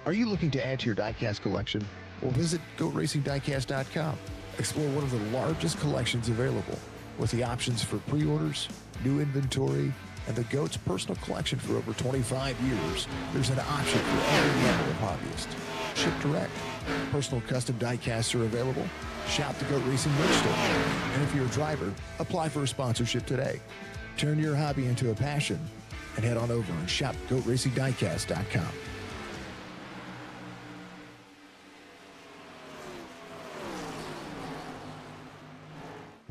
Are you looking to add to your diecast collection? Well, visit GoRacingDiecast.com. Explore one of the largest collections available with the options for pre-orders, new inventory, and the GOAT's personal collection for over 25 years. There's an option for every level of hobbyist. Ship direct. Personal custom diecasts are available. Shop the GOAT Racing merch store. And if you're a driver, apply for a sponsorship today. Turn your hobby into a passion and head on over and shop GoRacingDiecast.com.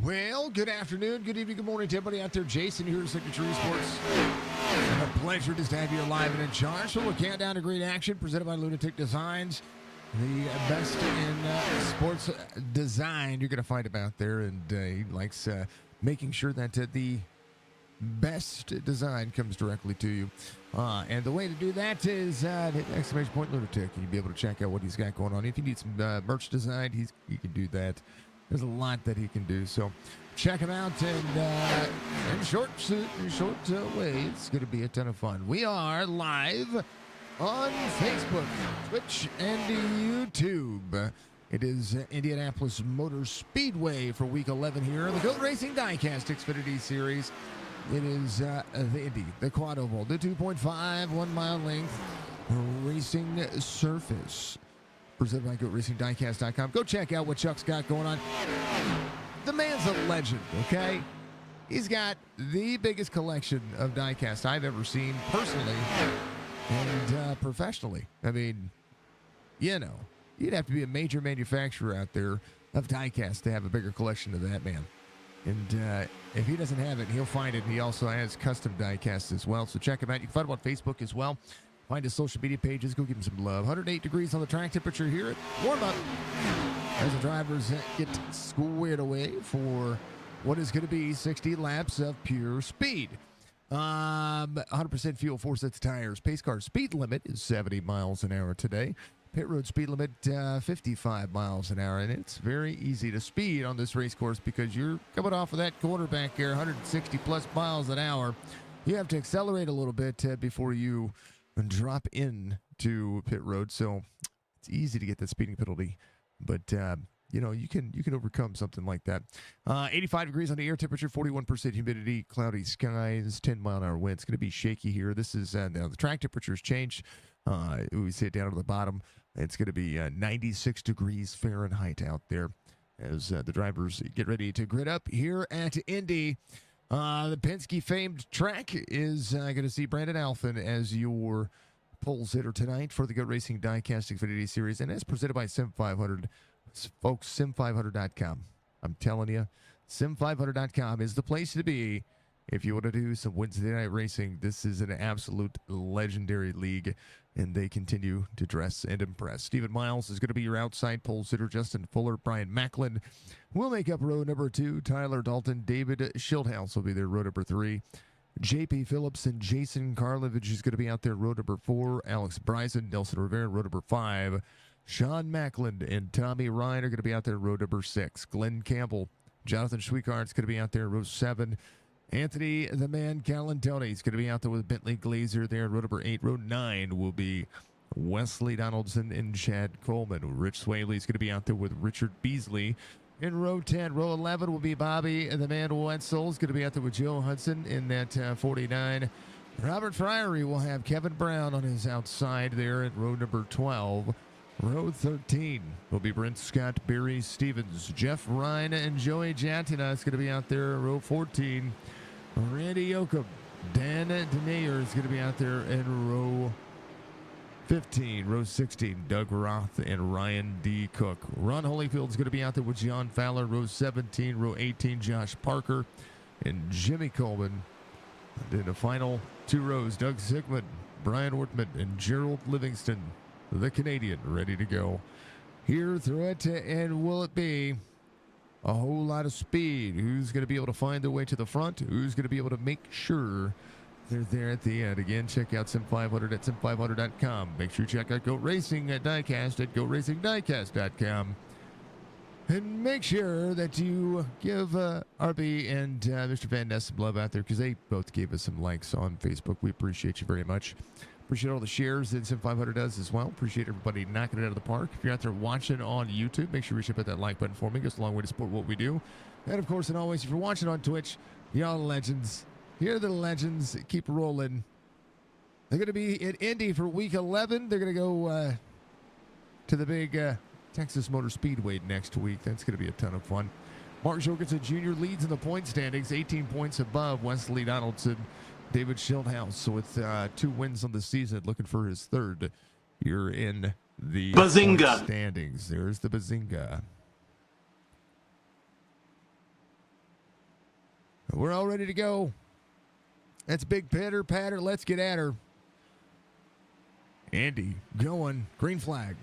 Well, good afternoon, good evening, good morning to everybody out there. Jason here at Signature Esports. It's a pleasure just to have you alive and in charge. So we're countdown to great action presented by Lunatic Designs. The best in sports design you're going to find about there. And he likes making sure that the best design comes directly to you. And the way to do that is hit ! Lunatic. You'll be able to check out what he's got going on. If you need some merch designed, he can do that. There's a lot that he can do, so check him out. And in short way, it's going to be a ton of fun. We are live on Facebook, Twitch, and YouTube. It is Indianapolis Motor Speedway for Week 11 here on the GOAT Racing Diecast Xfinity Series. It is the Indy, the Quad Oval, the 2.5 1-mile length racing surface. Presented by GoRacingDiecast.com. Go check out what Chuck's got going on. The man's a legend, okay? He's got the biggest collection of diecast I've ever seen personally and professionally. I mean, you know, you'd have to be a major manufacturer out there of diecast to have a bigger collection of that, man. And if he doesn't have it, he'll find it. He also has custom diecasts as well. So check him out. You can find him on Facebook as well. Find his social media pages. Go give him some love. 108 degrees on the track temperature here at warm-up as the drivers get squared away for what is going to be 60 laps of pure speed. 100% fuel, 4 sets of tires. Pace car speed limit is 70 miles an hour today. Pit road speed limit 55 miles an hour. And it's very easy to speed on this race course because you're coming off of that corner back here, 160-plus miles an hour. You have to accelerate a little bit before you and drop in to pit road, so it's easy to get that speeding penalty, but you know, you can overcome something like that. 85 degrees on the air temperature, 41% humidity, cloudy skies, 10-mile-an-hour wind. It's going to be shaky here. This is now the track temperature's changed. We see it down to the bottom. It's going to be 96 degrees Fahrenheit out there as the drivers get ready to grid up here at Indy. The Penske famed track is going to see Brandon Alphen as your pole sitter tonight for the GOAT Racing Diecast Xfinity Series, and it's presented by SIM500. Folks, sim500.com. I'm telling you, sim500.com is the place to be if you want to do some Wednesday night racing. This is an absolute legendary league, and they continue to dress and impress. Stephen Miles is going to be your outside pole sitter. Justin Fuller, Brian Macklin will make up row number 2. Tyler Dalton, David Schildhouse will be there row number 3. J.P. Phillips and Jason Karlovich is going to be out there row number 4. Alex Bryson, Nelson Rivera, row number 5. Sean Macklin and Tommy Ryan are going to be out there row number 6. Glenn Campbell, Jonathan Schweikart is going to be out there row 7. Anthony the Man Galantoni is going to be out there with Bentley Glazer there. Row number 8. Row 9 will be Wesley Donaldson and Chad Coleman. Rich Swaley is going to be out there with Richard Beasley. In row 10, row 11 will be Bobby the Man Wetzel is going to be out there with Joe Hudson in that 49. Robert Friery will have Kevin Brown on his outside there at row number 12. Row 13 will be Brent Scott, Barry Stevens, Jeff Ryan, and Joey Jantina is going to be out there. Row 14, Randy Yoakum, Dan Denayer is going to be out there in row 15. Row 16, Doug Roth and Ryan D. Cook. Ron Holyfield is going to be out there with John Fowler. Row 17, row 18, Josh Parker and Jimmy Coleman. And in the final 2 rows, Doug Sigmund, Brian Ortman, and Gerald Livingston, the Canadian, ready to go here through it. And will it be a whole lot of speed? Who's going to be able to find their way to the front? Who's going to be able to make sure they're there at the end? Again, check out Sim500 at sim500.com. Make sure you check out GOAT Racing at Diecast at GoRacingDiecast.com. And make sure that you give RB and Mr. Van Ness some love out there because they both gave us some likes on Facebook. We appreciate you very much. Appreciate all the shares that SIM500 does as well. Appreciate everybody knocking it out of the park. If you're out there watching on YouTube, make sure you hit that like button for me. It goes a long way to support what we do. And of course, and always, if you're watching on Twitch, y'all the legends. Here are the legends. Keep rolling. They're going to be in Indy for week 11. They're going to go to the big Texas Motor Speedway next week. That's going to be a ton of fun. Mark Jorgensen Jr. leads in the point standings, 18 points above Wesley Donaldson. David Schildhouse with 2 wins on the season, looking for his 3rd. You're in the Bazinga standings. There's the Bazinga. We're all ready to go. That's big pitter patter. Let's get at her. Andy going. Green flag.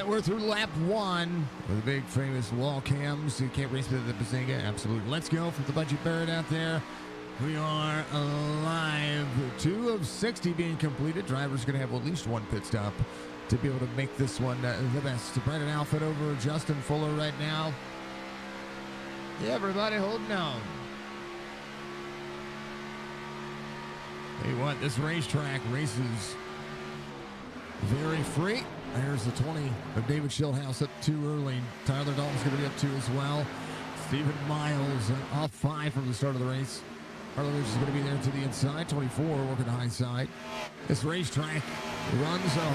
We're through lap 1 with the big famous wall cams. You can't race with the Bazinga. Absolutely. Let's go from the Budgie Barrett out there. We are live. 2 of 60 being completed. Driver's going to have at least 1 pit stop to be able to make this one the best. Brandon Alford over Justin Fuller right now. Everybody holding on. Tell you what, this racetrack races very free. There's the 20 of David Schildhouse up too early. Tyler Dalton's going to be up 2 as well. Stephen Miles off 5 from the start of the race. Harley Lynch is going to be there to the inside. 24 working the high side. This racetrack runs a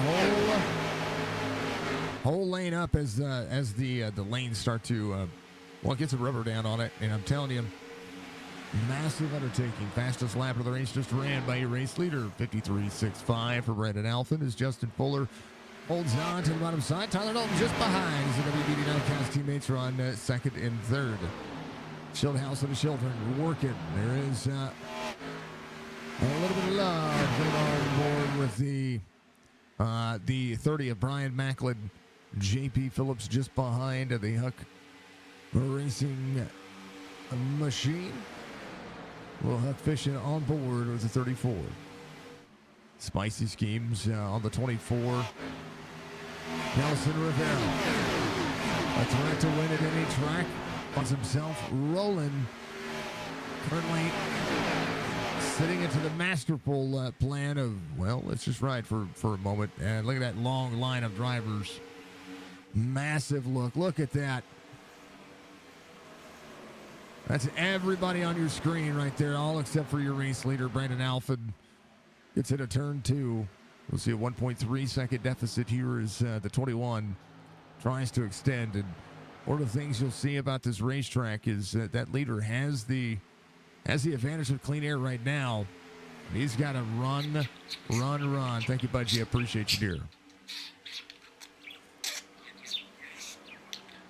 whole lane up as the lanes start to well, it gets a rubber down on it. And I'm telling you, massive undertaking. Fastest lap of the race just ran by your race leader. 53.65 for Brandon Alphin as Justin Fuller holds on to the bottom side. Tyler Dalton just behind. He's going to be beating out Diecast teammates are on 2nd and 3rd. Schildhouse and the children working. There is a little bit of love going on board with the 30 of Brian Macklin. JP Phillips just behind the Huck Racing Machine. Well, Huck Fishing on board with the 34. Spicy schemes on the 24. Nelson Rivera. A threat to win at any track. Finds himself rolling. Currently sitting into the masterful plan of, well, let's just ride for a moment. And look at that long line of drivers. Massive look. Look at that. That's everybody on your screen right there, all except for your race leader, Brandon Alford. Gets into turn 2. We'll see a 1.3 second deficit here as the 21 tries to extend. And one of the things you'll see about this racetrack is that leader has the advantage of clean air right now. He's got to run. Thank you, Budgie. I appreciate you, dear.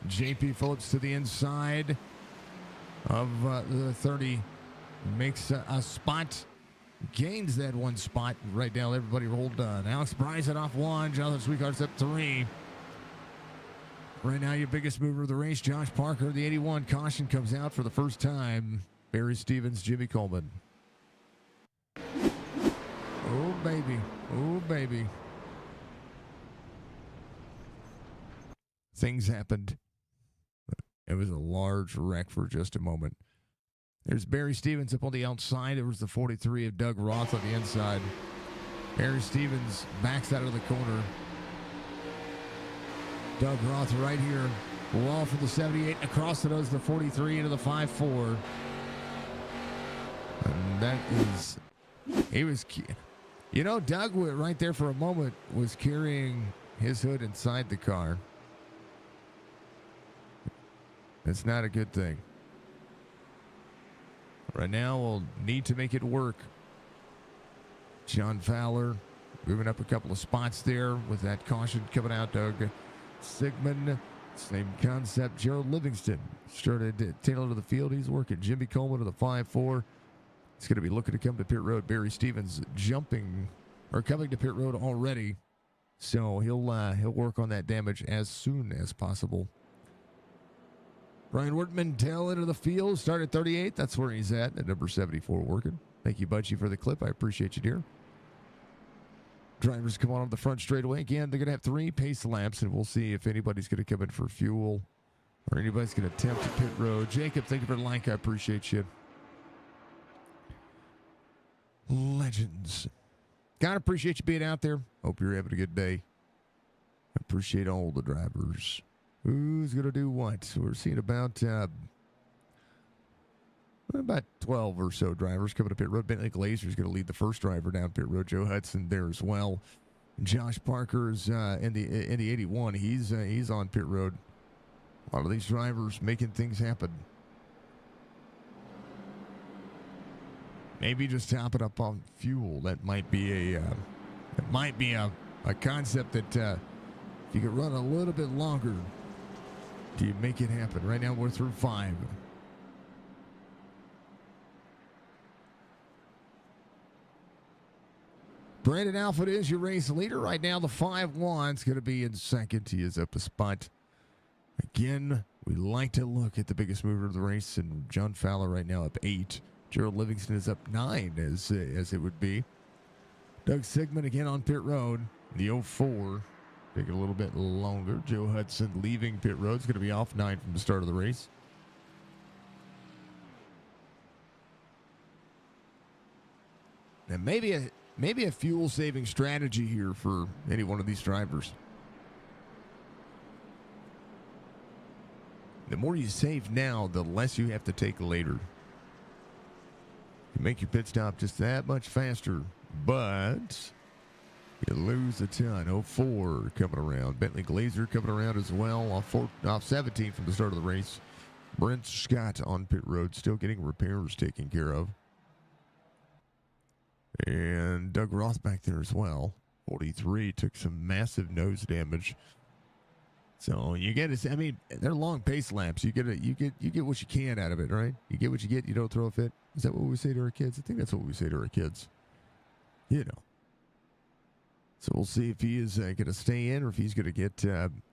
JP Phillips to the inside of the 30. Makes a spot. Gains that 1 spot right now. Everybody rolled on. Alex Bryson off 1. Jonathan Sweetheart's up 3. Right now, your biggest mover of the race, Josh Parker, the 81. Caution comes out for the first time. Barry Stevens, Jimmy Coleman. Oh, baby. Oh, baby. Things happened. It was a large wreck for just a moment. There's Barry Stevens up on the outside. There was the 43 of Doug Roth on the inside. Barry Stevens backs out of the corner. Doug Roth right here. Wall for the 78. Across the nose, the 43 into the 5-4. And that is He was, Doug right there for a moment was carrying his hood inside the car. That's not a good thing. Right now, we'll need to make it work. John Fowler moving up a couple of spots there with that caution coming out. Doug Sigmund, same concept. Gerald Livingston started at tail end of the field. He's working. Jimmy Coleman to the 5-4. He's going to be looking to come to pit road. Barry Stevens coming to pit road already. So he'll work on that damage as soon as possible. Brian Wortman, tail end of the field, started 38. That's where he's at number 74 working. Thank you, Budgie, for the clip. I appreciate you, dear. Drivers come on the front straightaway. Again, they're going to have 3 pace laps, and we'll see if anybody's going to come in for fuel or anybody's going to attempt to pit road. Jacob, thank you for the like. I appreciate you. Legends. God, appreciate you being out there. Hope you're having a good day. I appreciate all the drivers. Who's going to do what? So we're seeing about 12 or so drivers coming to pit road. Bentley Glazer is going to lead the first driver down pit road. Joe Hudson there as well. Josh Parker's in the 81. He's on pit road. A lot of these drivers making things happen. Maybe just top it up on fuel. That might be a concept that if you could run a little bit longer, do you make it happen? Right now we're through 5. Brandon Alford is your race leader. Right now the 5-1's going to be in second. He is up a spot. Again, we like to look at the biggest mover of the race, and John Fowler right now up 8. Gerald Livingston is up 9 as it would be. Doug Sigmund again on pit road. The 04 taking a little bit longer. Joe Hudson leaving pit road. Is going to be off 9 from the start of the race. And maybe a fuel saving strategy here for any one of these drivers. The more you save now, the less you have to take later. You make your pit stop just that much faster, but you lose a ton. 04 coming around. Bentley Glazer coming around as well. Off 17 from the start of the race. Brent Scott on pit road, still getting repairs taken care of. And Doug Roth back there as well. 43 took some massive nose damage. So you get it. I mean, they're long pace laps. You get what you can out of it, right? You get what you get. You don't throw a fit. Is that what we say to our kids? I think that's what we say to our kids. You know. So we'll see if he is going to stay in or if he's going to get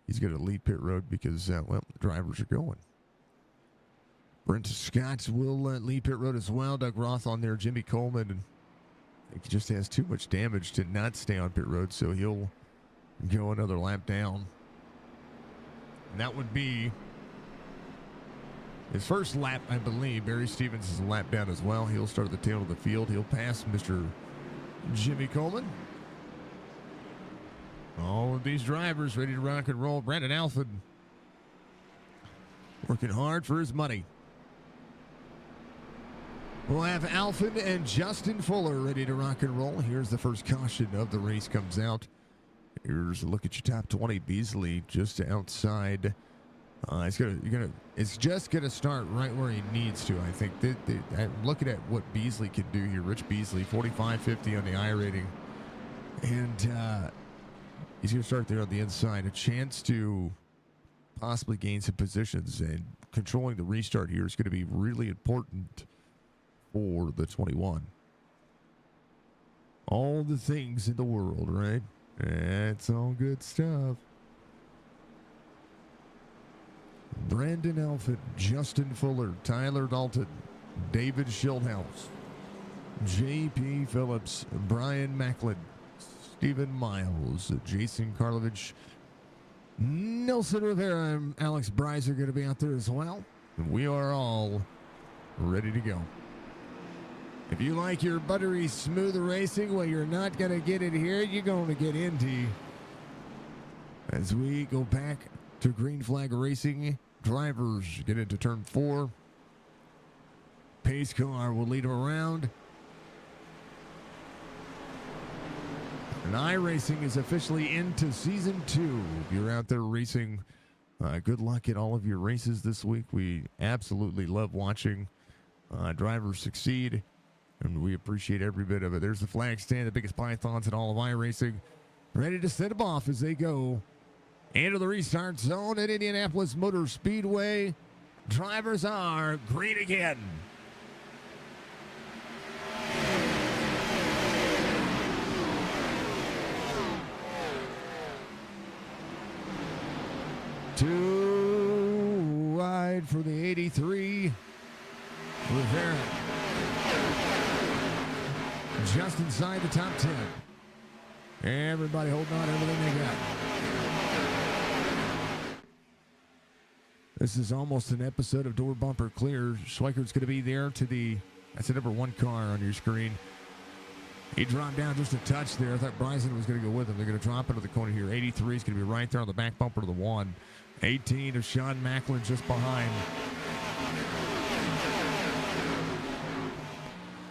he's going to lead pit road because the drivers are going. Brent Scott will lead pit road as well. Doug Roth on there. Jimmy Coleman, and I think he just has too much damage to not stay on pit road, so he'll go another lap down. And that would be his first lap, I believe. Barry Stevens is a lap down as well. He'll start at the tail of the field. He'll pass Mr. Jimmy Coleman. All of these drivers ready to rock and roll. Brandon Alford working hard for his money. We'll have Alford and Justin Fuller ready to rock and roll. Here's the first caution of the race comes out. Here's a look at your top 20. Beasley just outside. It's just gonna start right where he needs to. I think. I'm looking at what Beasley can do here. Rich Beasley, 45.50 on the I rating, and he's gonna start there on the inside. A chance to possibly gain some positions, and controlling the restart here is going to be really important for the 21. All the things in the world, right? It's all good stuff. Brandon Alford, Justin Fuller, Tyler Dalton, David Schildhouse, J.P. Phillips, Brian Macklin, Stephen Miles, Jason Karlovich, Nelson Rivera, and Alex Bryce are going to be out there as well. And we are all ready to go. If you like your buttery smooth racing, well, you're not going to get it here. You're going to get Indy. As we go back to green flag racing, drivers get into turn 4. Pace car will lead them around. And iRacing is officially into Season 2. If you're out there racing, good luck in all of your races this week. We absolutely love watching drivers succeed, and we appreciate every bit of it. There's the flag stand, the biggest pythons in all of iRacing, ready to set them off as they go into the restart zone at Indianapolis Motor Speedway. Drivers are green again. Too wide for the 83. Rivera just inside the top 10. Everybody holding on to everything they got. This is almost an episode of Door Bumper Clear. Schweikert's going to be there to that's the number 1 car on your screen. He dropped down just a touch there. I thought Bryson was going to go with him. They're going to drop into the corner here. 83 is going to be right there on the back bumper of the 1. 18 of Sean Macklin just behind.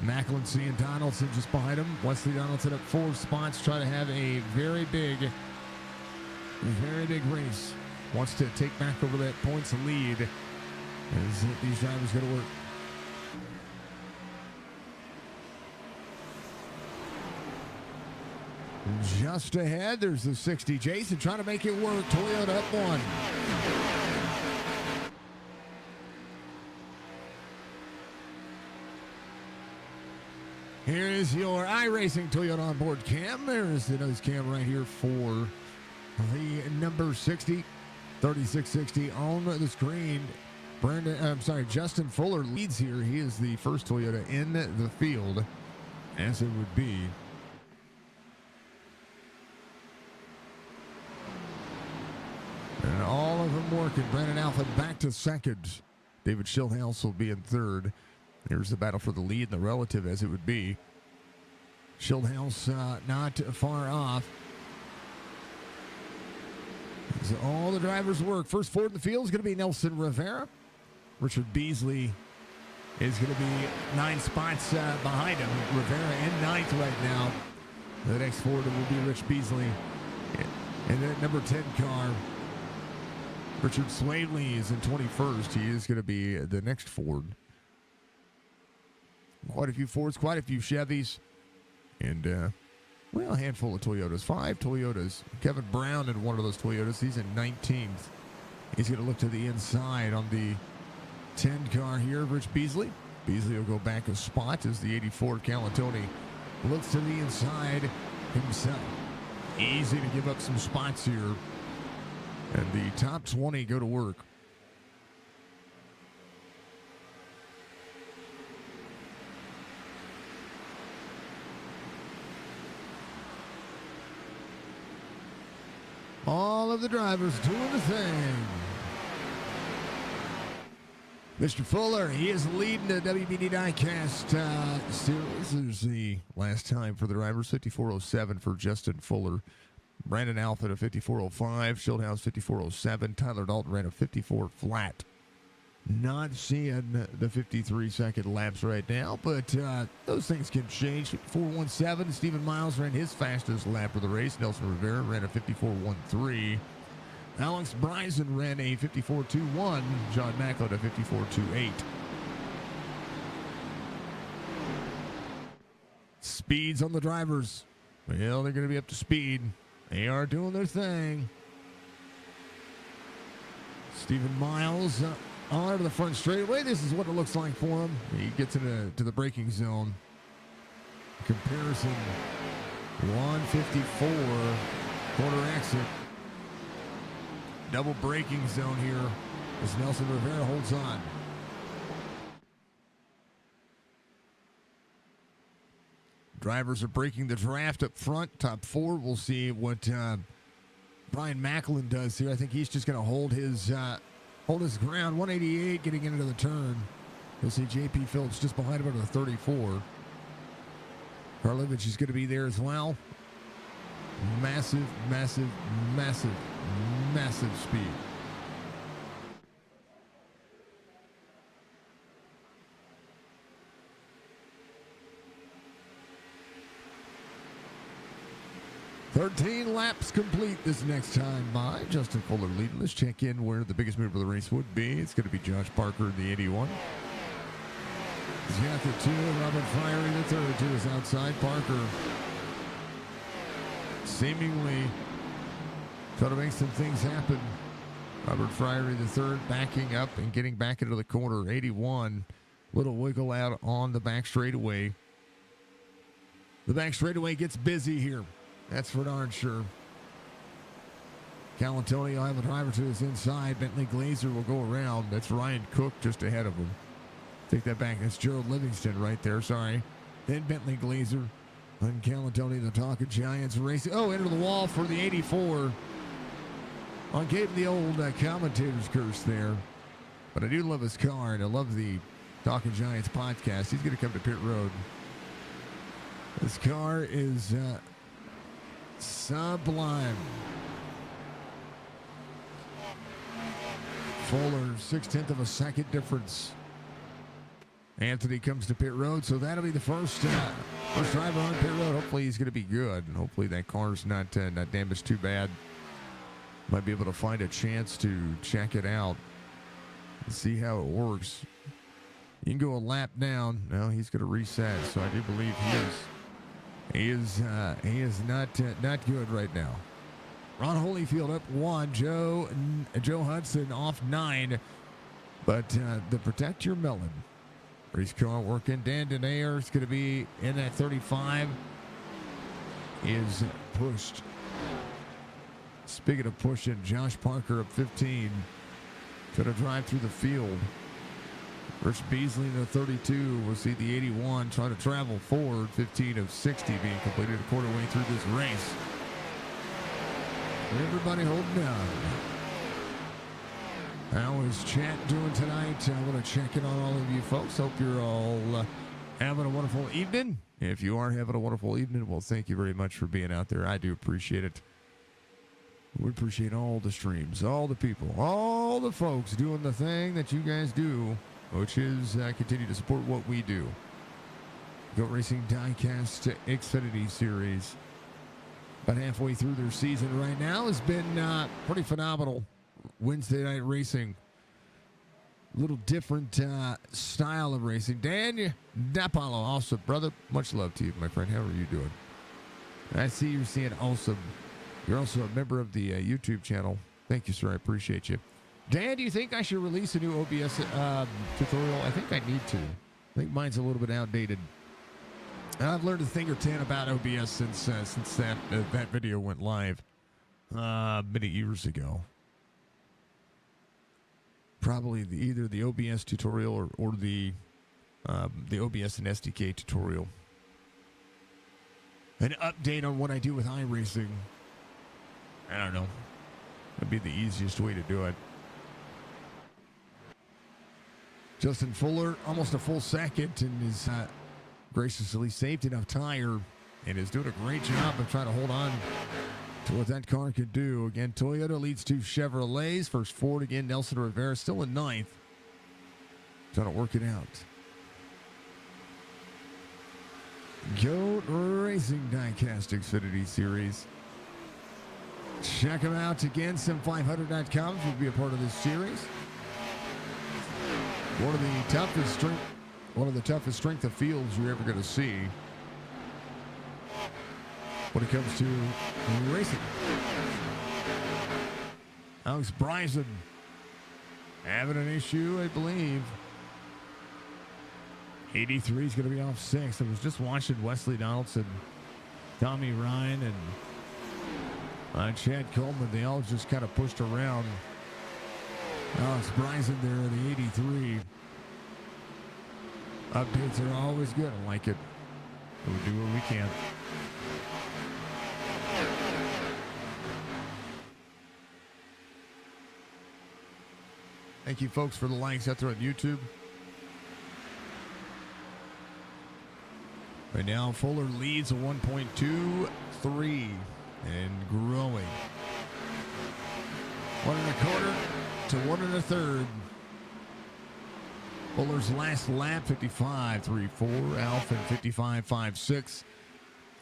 Macklin seeing Donaldson just behind him. Wesley Donaldson up 4 spots. Try to have a very big race. Wants to take back over that points lead. As these drivers go to work. Just ahead, there's the 60. Jason trying to make it work. Toyota up 1. Here is your iRacing Toyota onboard cam. There's the nose cam right here for the number 60. 3660 on the screen. Justin Fuller leads here. He is the first Toyota in the field, as it would be. And all of them working. Brandon Alpha back to second. David Schildhouse will be in third. Here's the battle for the lead and the relative, as it would be. Schildhouse not far off. So all the drivers work. First forward in the field is going to be Nelson Rivera. Richard Beasley is going to be 9 spots behind him. Rivera in 9th right now. The next forward will be Rich Beasley. And then number 10 car, Richard Swaley, is in 21st. He is going to be the next Ford. Quite a few Fords, quite a few Chevys, and a handful of Toyotas. 5 Toyotas. Kevin Brown in one of those Toyotas. He's in 19th. He's going to look to the inside on the 10 car here, Rich Beasley. Beasley will go back a spot as the 84 Calatoni looks to the inside himself. Easy to give up some spots here. And the top 20 go to work. All of the drivers doing the thing. Mr. Fuller, he is leading the WBD Diecast series. This is the last time for the drivers. 54:07 for Justin Fuller. Brandon Alpha to 54:05. Schildhouse 54:07. Tyler Dalton ran a 54 flat. Not seeing the 53-second laps right now, but those things can change. 54:17. Stephen Miles ran his fastest lap of the race. Nelson Rivera ran a 54:13. Alex Bryson ran a 54:21. John Macklin a 54:28. Speeds on the drivers. Well, they're going to be up to speed. They are doing their thing. Stephen Miles on to the front straightaway. This is what it looks like for him. He gets into the braking zone. Comparison, 154 quarter exit. Double braking zone here as Nelson Rivera holds on. Drivers are breaking the draft up front. Top 4. We'll see what Brian Macklin does here. I think he's just going to hold his ground. 188 getting into the turn. You'll see J.P. Phillips just behind him at the 34. Karlovich is going to be there as well. Massive, massive, massive, massive speed. 13 laps complete this next time by. Justin Fuller leading. Let's check in where the biggest move of the race would be. It's going to be Josh Parker in the 81. He's got the 2, Robert Fiery the 3rd to his outside. Parker seemingly trying to make some things happen. Robert Fiery the 3rd backing up and getting back into the corner. 81, little wiggle out on the back straightaway. The back straightaway gets busy here. That's for darn sure. Calatoni will have a driver to his inside. Bentley Glazer will go around. That's Ryan Cook just ahead of him. Take that back. That's Gerald Livingston right there. Sorry. Then Bentley Glazer. And Calatoni, the Talking Giants racing. Oh, into the wall for the 84. I gave him the old commentator's curse there. But I do love his car, and I love the Talking Giants podcast. He's going to come to pit road. This car is sublime. Fuller, 0.6 of a second difference. Anthony comes to pit road, so that'll be the first driver on pit road. Hopefully he's going to be good, and hopefully that car's not damaged too bad. Might be able to find a chance to check it out and see how it works. You can go a lap down. No, he's going to reset, so I do believe he is not good right now. Ron Holyfield up 1, Joe Hudson off 9, but the Protect Your Melon race car working. Dan Denayer is going to be in that 35. Is pushed. Speaking of pushing, Josh Parker up 15. Going to drive through the field. Rich Beasley in the 32. We'll see the 81 trying to travel forward. 15 of 60 being completed a quarter way through this race. Everybody holding on. How is chat doing tonight? I want to check in on all of you folks. Hope you're all having a wonderful evening. If you are having a wonderful evening, well, thank you very much for being out there. I do appreciate it. We appreciate all the streams, all the people, all the folks doing the thing that you guys do, which is continue to support what we do. Goat Racing Diecast Xfinity Series, about halfway through their season right now, has been pretty phenomenal. Wednesday night racing, a little different style of racing. Dan Napalo, awesome, brother. Much love to you, my friend. How are you doing? I see you're seeing awesome. You're also a member of the YouTube channel. Thank you, sir. I appreciate you. Dan, do you think I should release a new OBS tutorial? I think I need to. I think mine's a little bit outdated. I've learned a thing or 10 about OBS since that video went live many years ago. Probably either the OBS tutorial or the OBS and SDK tutorial. An update on what I do with iRacing. I don't know. That'd be the easiest way to do it. Justin Fuller, almost a full second, and is graciously saved enough tire and is doing a great job of trying to hold on to what that car could do. Again, Toyota leads to Chevrolets. First Ford again. Nelson Rivera still in 9th. Trying to work it out. Goat Racing Diecast Xfinity Series. Check them out again. SIM500.com will be a part of this series. One of the toughest strength of fields you're ever going to see when it comes to racing. Alex Bryson having an issue, I believe. 83 is going to be off 6. I was just watching Wesley Donaldson, Tommy Ryan, and Chad Coleman. They all just kind of pushed around Alex Bryson there in the 83. Updates are always good. I like it. We'll do what we can. Thank you, folks, for the likes out there on YouTube. Right now, Fuller leads a 1.23 and growing. 1 1/4 to 1 1/3. Fuller's last lap, 55.34. Alpha 55.56.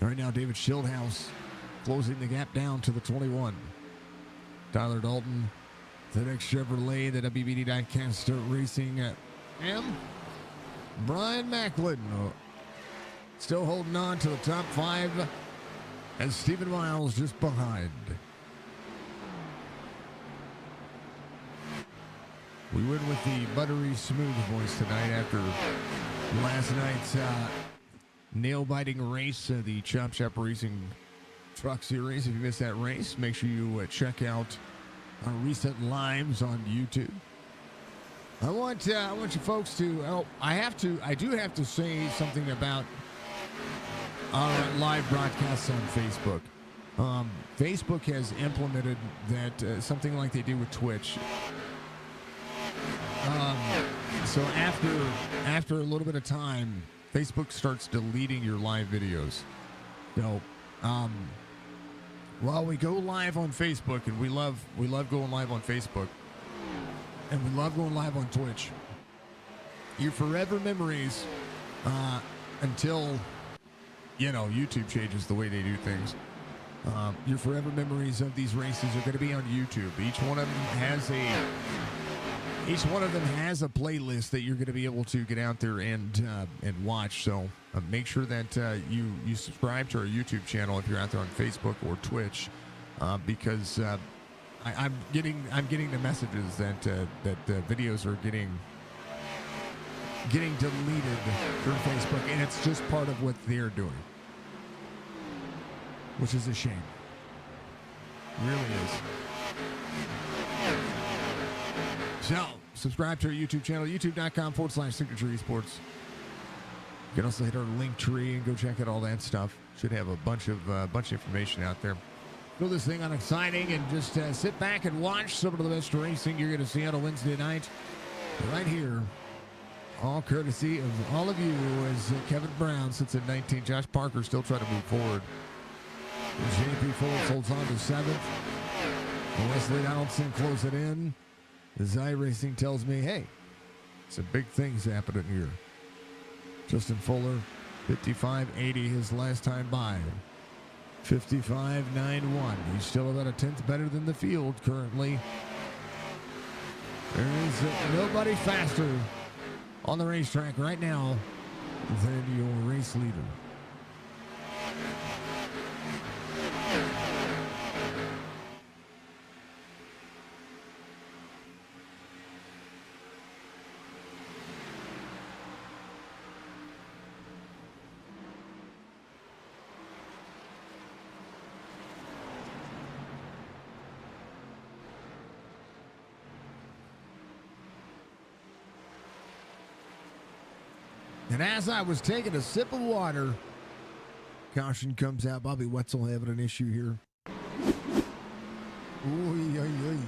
Right now, David Schildhouse closing the gap down to the 21. Tyler Dalton, the next Chevrolet, the WBD Diecast Racing M. Brian Macklin still holding on to the top 5 as Stephen Miles just behind. We went with the buttery smooth voice tonight after last night's nail-biting race, the Chop Shop Racing Truck Series. If you missed that race, make sure you check out our recent lives on YouTube. I want you folks to. I do have to say something about our live broadcasts on Facebook. Facebook has implemented that something like they do with Twitch. So after a little bit of time, Facebook starts deleting your live videos. So, while we go live on Facebook, and we love going live on Facebook, and we love going live on Twitch, your forever memories, until YouTube changes the way they do things. Your forever memories of these races are going to be on YouTube. Each one of them has a playlist that you're going to be able to get out there and watch. So make sure that you subscribe to our YouTube channel if you're out there on Facebook or Twitch, because I'm getting the messages that the videos are getting deleted from Facebook, and it's just part of what they're doing, which is a shame. It really is. So, subscribe to our YouTube channel, youtube.com/Signature Esports. You can also hit our link tree and go check out all that stuff. Should have a bunch of information out there. Fill this thing on exciting and just sit back and watch some of the best racing you're going to see on a Wednesday night right here. All courtesy of all of you as Kevin Brown sits at 19. Josh Parker still trying to move forward. JP Phillips holds on to 7th. Wesley Donaldson close it in. As iRacing tells me, hey, some big things happening here. Justin Fuller, 55.80 his last time by. 55.91. He's still about a 10th better than the field currently. There is nobody faster on the racetrack right now than your race leader. And as I was taking a sip of water, caution comes out. Bobby Wetzel having an issue here. Oy, oy, oy.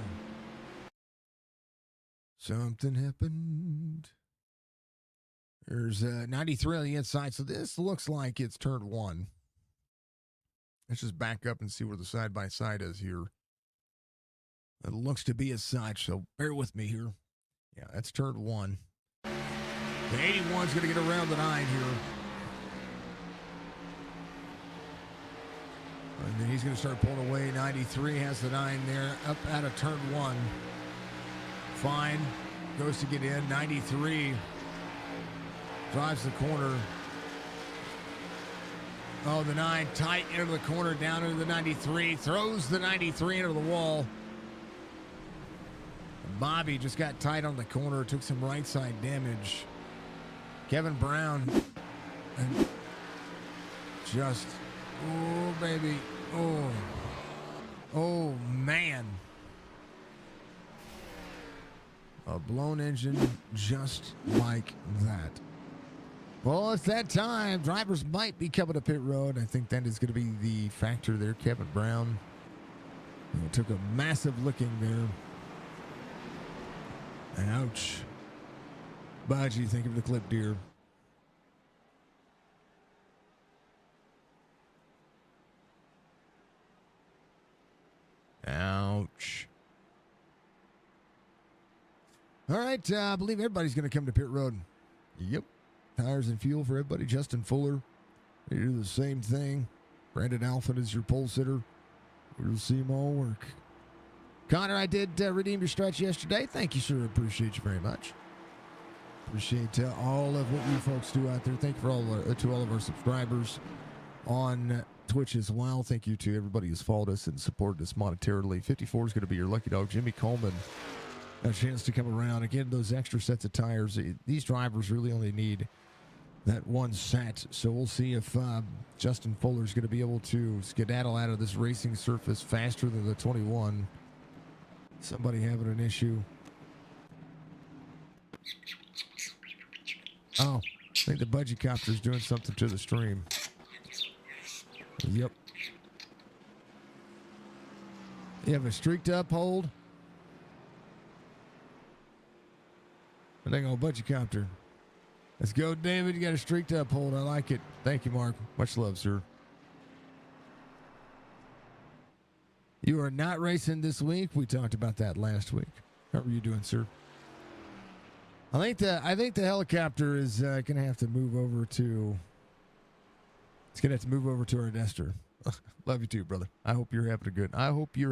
Something happened. There's 93 on the inside, so this looks like it's turn 1. Let's just back up and see where the side-by-side is here. It looks to be as such, so bear with me here. Yeah, that's turn 1. The 81's going to get around the 9 here. And then he's going to start pulling away. 93 has the 9 there, up out of turn 1. Fine. Goes to get in. 93 drives the corner. Oh, the 9 tight into the corner, down into the 93. Throws the 93 into the wall. Bobby just got tight on the corner. Took some right side damage. Kevin Brown, and just, oh, baby, oh, man. A blown engine just like that. Well, it's that time. Drivers might be coming to pit road. I think that is going to be the factor there. Kevin Brown took a massive licking there. Ouch. Budge, you think of the clip, dear? Ouch. All right, I believe everybody's going to come to pit road. Yep. Tires and fuel for everybody. Justin Fuller, they do the same thing. Brandon Alphen is your pole sitter. We'll see them all work. Connor, I did redeem your stretch yesterday. Thank you, sir. Appreciate you very much. Appreciate all of what you folks do out there. Thank you for to all of our subscribers on Twitch as well. Thank you to everybody who's followed us and supported us monetarily. 54 is going to be your lucky dog. Jimmy Coleman, a chance to come around. Again, those extra sets of tires. These drivers really only need that one set. So we'll see if Justin Fuller is going to be able to skedaddle out of this racing surface faster than the 21. Somebody having an issue. Oh, I think the budgie copter is doing something to the stream. Yep. You have a streak to uphold? I think I'll budgie copter. Let's go, David. You got a streak to uphold. I like it. Thank you, Mark. Much love, sir. You are not racing this week. We talked about that last week. How are you doing, sir? I think the helicopter is going to have to move over to. It's going to have to move over to our Nester. Love you too, brother. I hope you're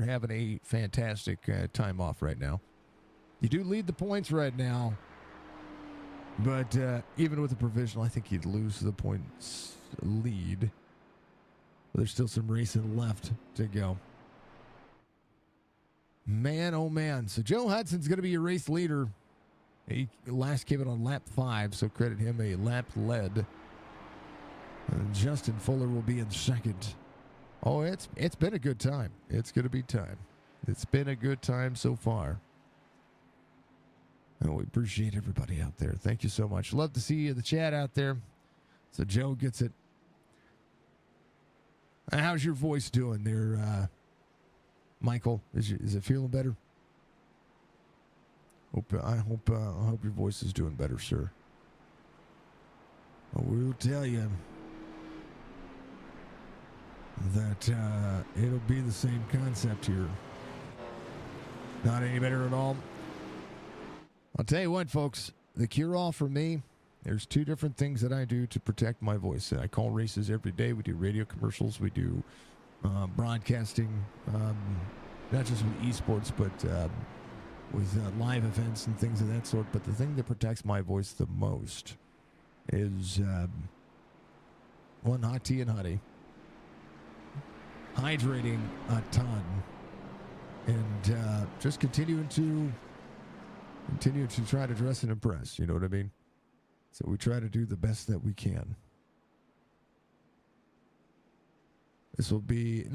having a fantastic time off right now. You do lead the points right now, but even with the provisional, I think you'd lose the points lead. But there's still some racing left to go. Man, oh man. So Joe Hudson's going to be your race leader. He last came in on lap 5, so credit him a lap led. Justin Fuller will be in second. Oh, it's been a good time. It's going to be time. It's been a good time so far. And we appreciate everybody out there. Thank you so much. Love to see the chat out there. So Joe gets it. How's your voice doing there, Michael? Is it feeling better? I hope your voice is doing better, sir. I will tell you that it'll be the same concept here. Not any better at all. I'll tell you what, folks. The cure-all for me, there's 2 different things that I do to protect my voice. I call races every day. We do radio commercials. We do broadcasting, not just with eSports, but with live events and things of that sort. But the thing that protects my voice the most is one, hot tea and honey, hydrating a ton, and just continuing to try to dress and impress. You know what I mean? So we try to do the best that we can. This will be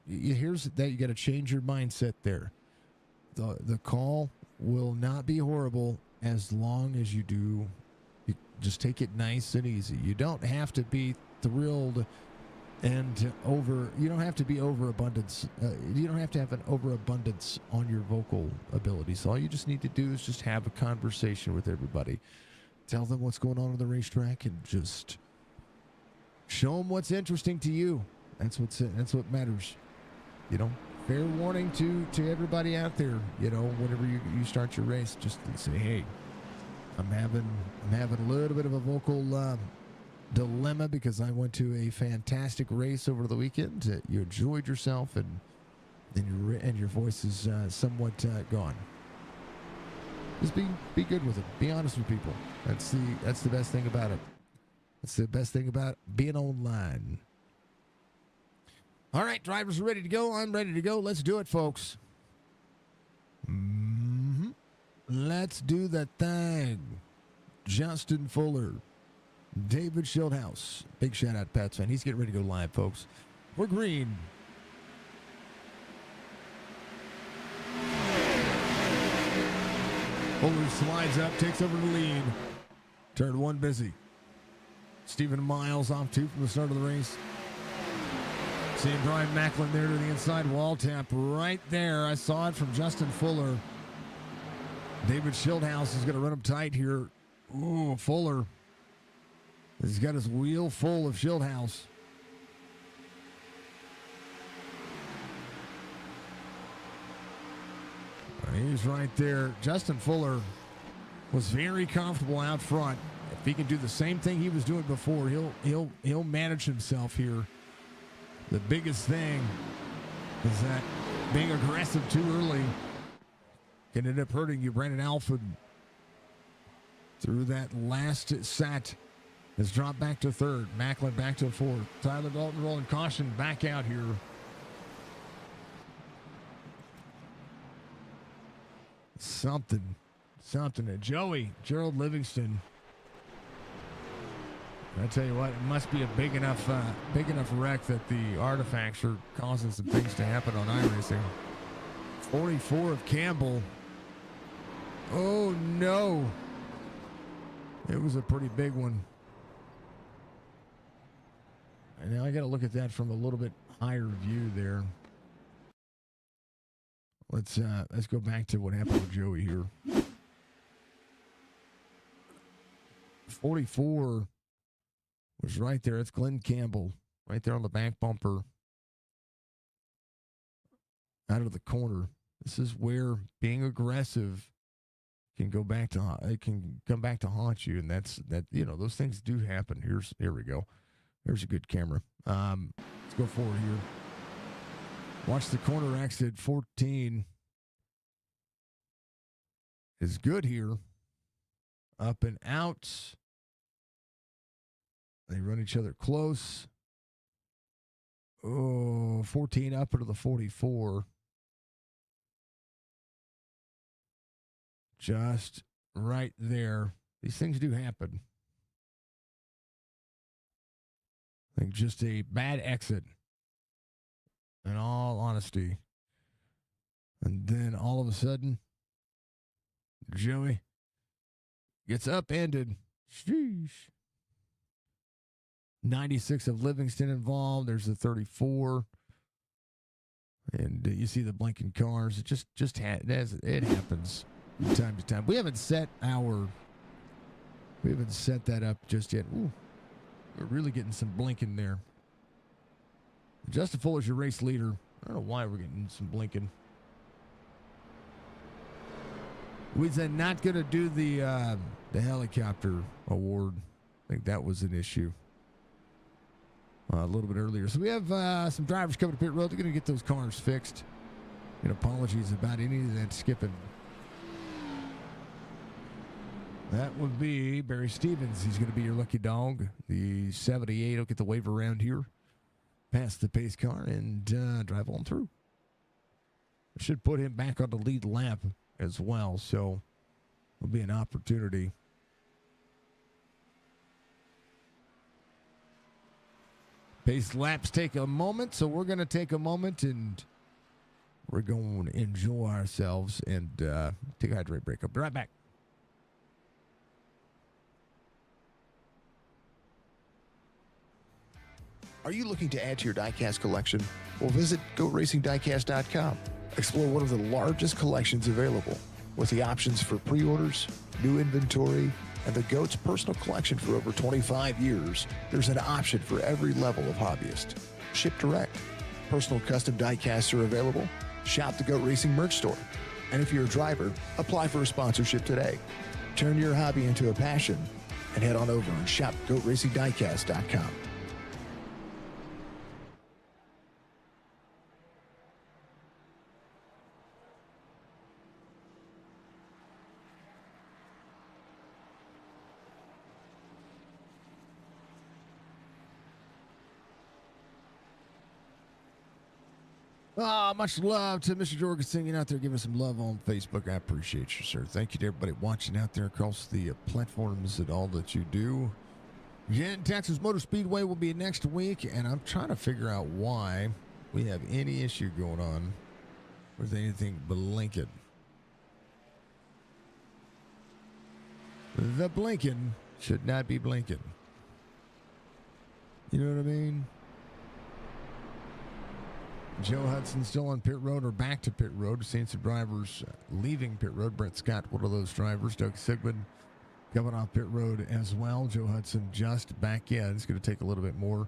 here's that you got to change your mindset there. The call will not be horrible as long as you just take it nice and easy. You don't have to be thrilled and you don't have to be overabundance. You don't have to have an overabundance on your vocal abilities. All you just need to do is just have a conversation with everybody. Tell them what's going on the racetrack and just show them what's interesting to you. That's what matters. You know, fair warning to everybody out there. You know, whenever you start your race, just say, hey, I'm having a little bit of a vocal dilemma because I went to a fantastic race over the weekend. You enjoyed yourself, and your voice is somewhat gone. Just be good with it. Be honest with people. That's the best thing about it. That's the best thing about being online. All right, drivers are ready to go. I'm ready to go. Let's do it, folks. Let's do the thing. Justin Fuller, David Schildhouse. Big shout out to Pat's fan. He's getting ready to go live, folks. We're green. Fuller slides up, takes over the lead. Turn 1 busy. Stephen Miles off 2 from the start of the race. Seeing Brian Macklin there to the inside wall tap right there. I saw it from Justin Fuller. David Schildhouse is going to run him tight here. Ooh, Fuller. He's got his wheel full of Schildhouse. He's right there. Justin Fuller was very comfortable out front. If he can do the same thing he was doing before, he'll manage himself here The biggest thing is that being aggressive too early can end up hurting you. Brandon Alford, through that last set, has dropped back to third. Macklin back to fourth. Tyler Dalton rolling caution back out here. Something. Joey, Gerald Livingston. I tell you what, it must be a big enough wreck that the artifacts are causing some things to happen on iRacing. 44 of Campbell. Oh no. It was a pretty big one. And now I got to look at that from a little bit higher view there. Let's go back to what happened with Joey here. 44 was right there. It's Glenn Campbell right there on the back bumper out of the corner. This is where being aggressive can come back to haunt you, and that's those things do happen. Here we go. There's a good camera. Let's go forward here. Watch the corner exit. 14 is good here. Up and out. They run each other close. Oh, 14 up into the 44. Just right there. These things do happen. I think just a bad exit, in all honesty. And then all of a sudden, Joey gets upended. Sheesh. 96 of Livingston involved. There's the 34. And you see the blinking cars. It it happens from time to time. We haven't set that up just yet. Ooh, we're really getting some blinking there. Justin Fuller's your race leader. I don't know why we're getting some blinking. We said not going to do the helicopter award. I think that was an issue a little bit earlier. So we have some drivers coming to pit road. They're going to get those cars fixed. And apologies about any of that skipping. That would be Barry Stevens. He's going to be your lucky dog. The 78 will get the wave around here, past the pace car, and drive on through. Should put him back on the lead lap as well, so will be an opportunity. Pace laps take a moment, so we're going to take a moment and we're going to enjoy ourselves and take a hydrate break. I'll be right back. Are you looking to add to your diecast collection? Well, visit GoRacingDiecast.com. Explore one of the largest collections available with the options for pre-orders, new inventory, and the GOAT's personal collection for over 25 years. There's an option for every level of hobbyist. Ship direct. Personal custom diecasts are available. Shop the GOAT Racing merch store. And if you're a driver, apply for a sponsorship today. Turn your hobby into a passion and head on over and shop GoatRacingDiecast.com. Much love to Mr. Jorgensen out there giving us some love on Facebook. I appreciate you, sir. Thank you to everybody watching out there across the platforms and all that you do. Again, Texas Motor Speedway will be next week, and I'm trying to figure out why we have any issue going on with anything blinking. The blinking should not be blinking. You know what I mean? Joe Hudson still on pit road or back to pit road. Seeing some drivers leaving pit road. Brett Scott, one of those drivers. Doug Sigmund coming off pit road as well. Joe Hudson just back in. It's going to take a little bit more.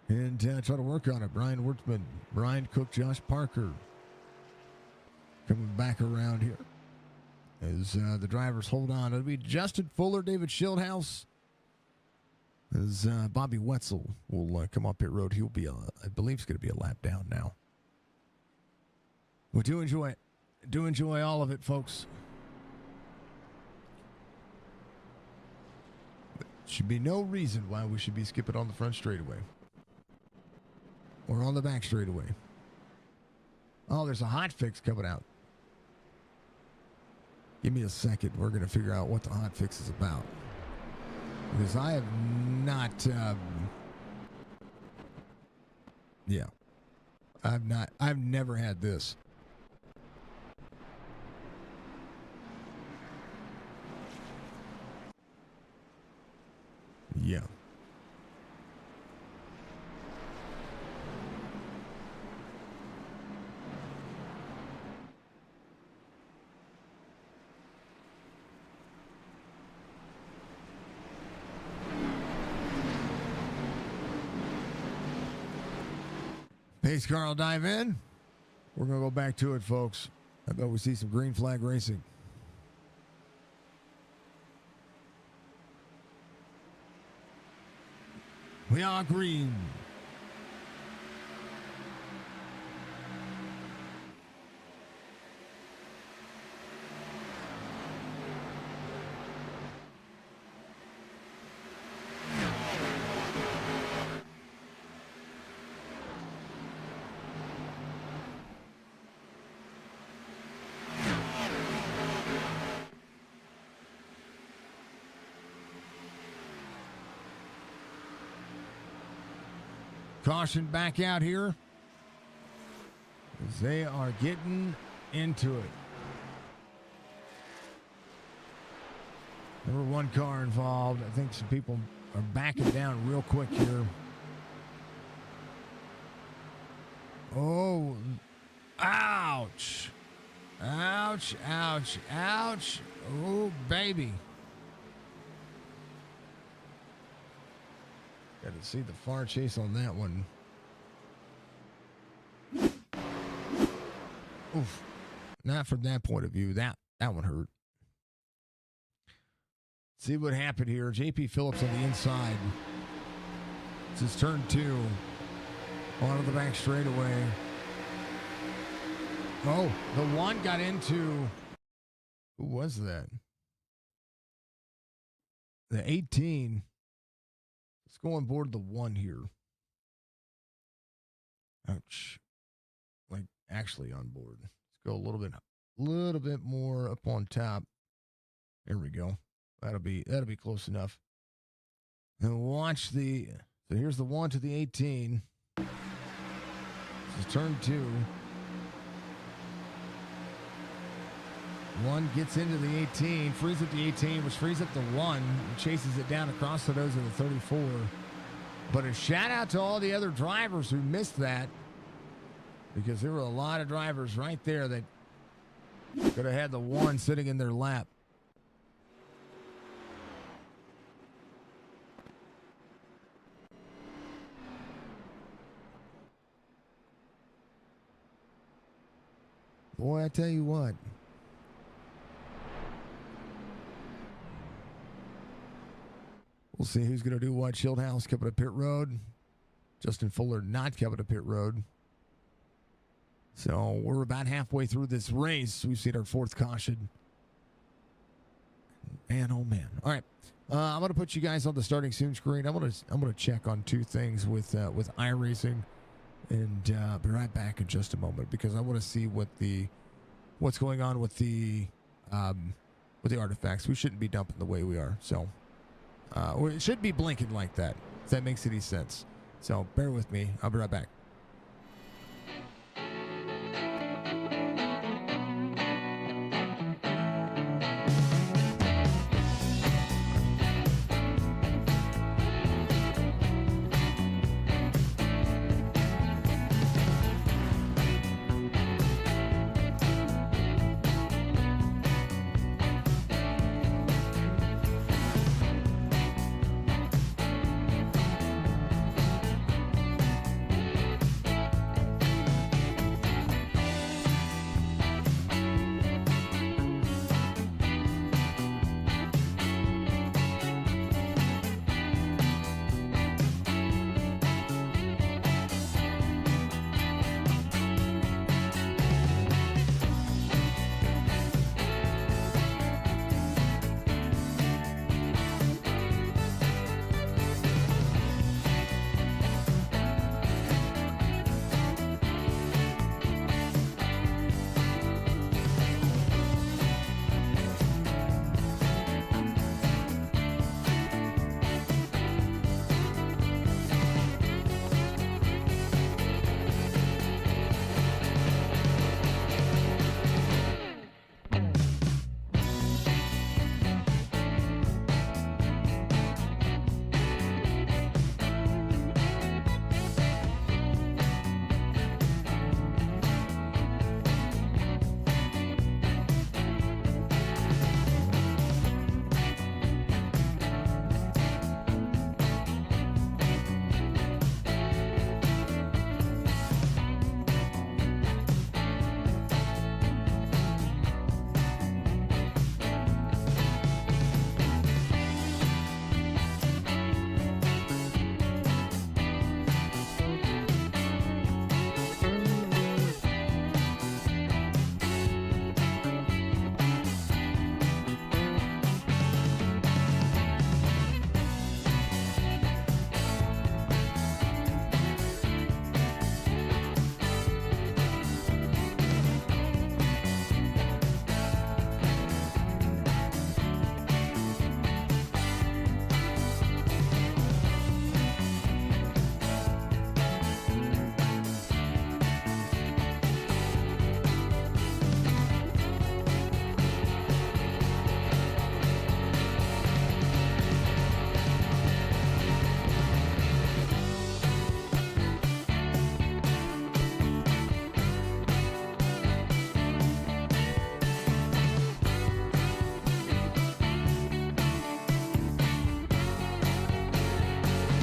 And try to work on it. Brian Wertzman, Brian Cook, Josh Parker coming back around here as the drivers hold on. It'll be Justin Fuller, David Schildhouse. As Bobby Wetzel will come up pit road. He'll be, I believe, it's going to be a lap down now. We do enjoy it. Do enjoy all of it, folks. Should be no reason why we should be skipping on the front straightaway or on the back straightaway. Oh, there's a hot fix coming out. Give me a second. We're going to figure out what the hot fix is about. Because I have not, I've never had this. Yeah. Pace car will dive in. We're going to go back to it, folks. I bet we see some green flag racing. We are green. Caution back out here as they are getting into it. Number one car involved. I think some people are backing down real quick here. Oh, ouch. Ouch, ouch, ouch. Oh, baby. Got to see the far chase on that one. Oof. Not from that point of view. That one hurt. See what happened here. JP Phillips on the inside. This is turn 2. Onto the back straightaway. Oh, the one got into... Who was that? The 18. Let's go on board the 1 here. Ouch. Like, actually on board. Let's go a little bit more up on top. There we go. That'll be close enough. And watch the... So here's the 1 to the 18. This is turn 2. 1 gets into the 18, frees up the 18, which frees up the 1, and chases it down across the nose of the 34. But a shout out to all the other drivers who missed that, because there were a lot of drivers right there that could have had the 1 sitting in their lap. Boy, I tell you what. We'll see who's going to do what. Shieldhouse coming to pit road. Justin Fuller not coming to pit road. So we're about halfway through this race. We've seen our 4th caution. Man, oh man. All right. I'm going to put you guys on the starting soon screen. I'm going to check on 2 things with iRacing, and be right back in just a moment, because I want to see what's going on with the artifacts. We shouldn't be dumping the way we are. So it should be blinking like that, if that makes any sense. So bear with me. I'll be right back.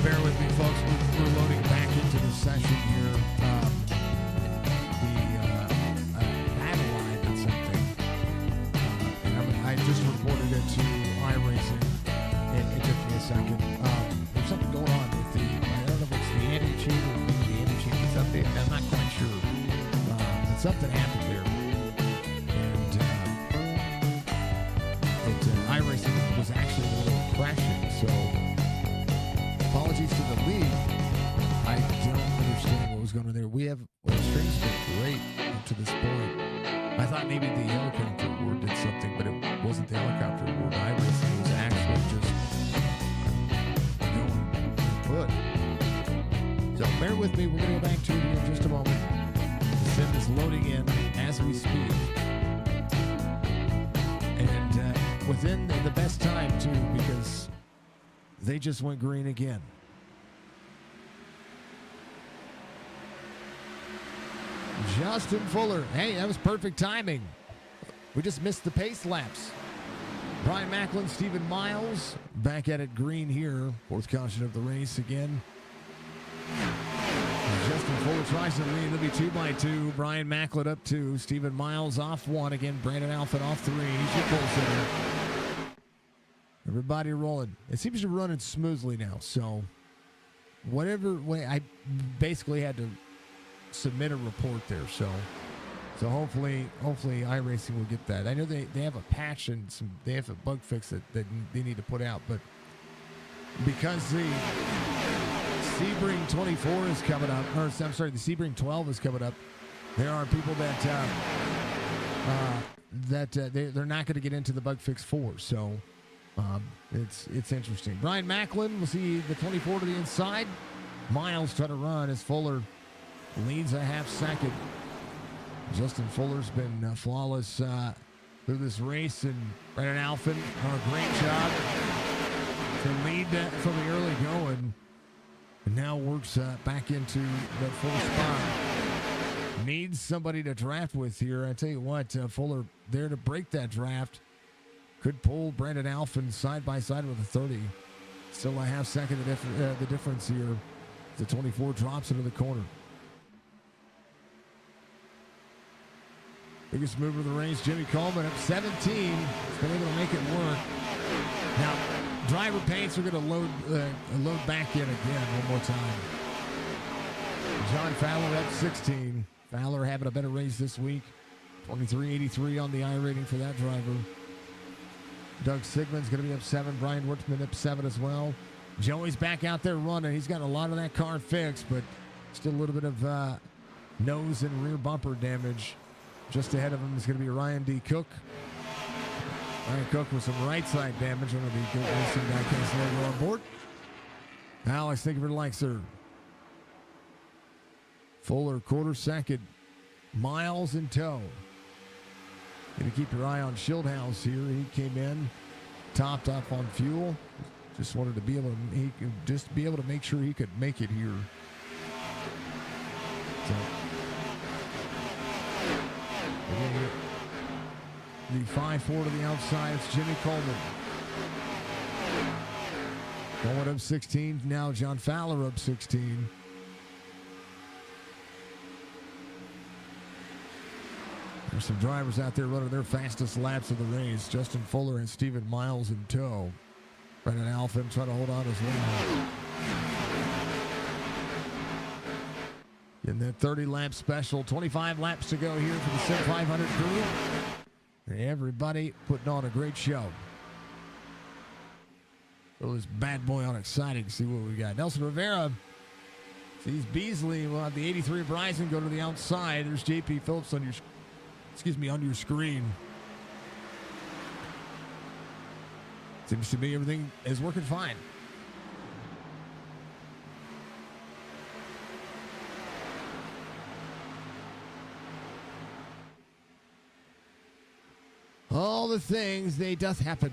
Bear with me, folks. We're loading back into the session here. Battle line did something. And I just reported it to iRacing. It took me a second. There's something going on with I don't know if it's the anti-cheat or maybe the anti-cheat is updated. I'm not quite sure. But something happened there. And iRacing was actually a little crashing. So apologies to the league. I don't understand what was going on there. Our stream's been great up to this point. I thought maybe the helicopter ward did something, but it wasn't the helicopter ward. iRacing was actually just going good. So bear with me. We're going to go back to it in just a moment. The sim is loading in as we speak. And within the best time, too, because they just went green again. Justin Fuller. Hey, that was perfect timing. We just missed the pace laps. Brian Macklin, Stephen Miles, back at it green here. Fourth caution of the race again. Justin Fuller tries to lead. It'll be 2x2. Brian Macklin up 2. Stephen Miles off 1. Again, Brandon Alford off 3. He's your pole sitter. Everybody rolling. It seems to be running smoothly now. So, whatever way, I basically had to submit a report there. So hopefully iRacing will get that. I know they have a patch and they have a bug fix that they need to put out, but because the Sebring 24 is coming up, or I'm sorry, the Sebring 12 is coming up, there are people that they're not going to get into the bug fix for. So it's interesting. Brian Macklin, we'll see the 24 to the inside. Miles trying to run as Fuller leads a half second. Justin Fuller's been flawless through this race, and Brandon Alfin on a great job to lead from the early going, and now works back into the full spot. Needs somebody to draft with here. I tell you what, Fuller there to break that draft. Could pull Brandon Alfin side by side with a 30. Still a half second the difference here. The 24 drops into the corner. Biggest mover of the race, Jimmy Coleman up 17. He's been able to make it work. Now, driver paints are going to load back in again one more time. John Fowler up 16. Fowler having a better race this week. 23.83 on the I rating for that driver. Doug Sigmund's going to be up 7. Brian Wertman up 7 as well. Joey's back out there running. He's got a lot of that car fixed, but still a little bit of nose and rear bumper damage. Just ahead of him is going to be Ryan D. Cook. Ryan Cook with some right side damage. One of the good racing Diecast logo on board. Alex, thank you for the like, sir. Fuller, quarter second. Miles in tow. Going to keep your eye on Schildhaus here. He came in, topped off on fuel. Just wanted to be able to make sure he could make it here. So, the 5-4 to the outside. It's Jimmy Coleman. Going up 16. Now John Fowler up 16. There's some drivers out there running their fastest laps of the race. Justin Fuller and Stephen Miles in tow. Brendan Alfin trying to hold on as well. In that 30-lap special, 25 laps to go here for the SIM500 crew. Everybody putting on a great show. Throw this bad boy on exciting to see what we got. Nelson Rivera sees Beasley. We'll have the 83 Bryson go to the outside. There's JP Phillips on your screen. Seems to be everything is working fine. All the things they doth happen.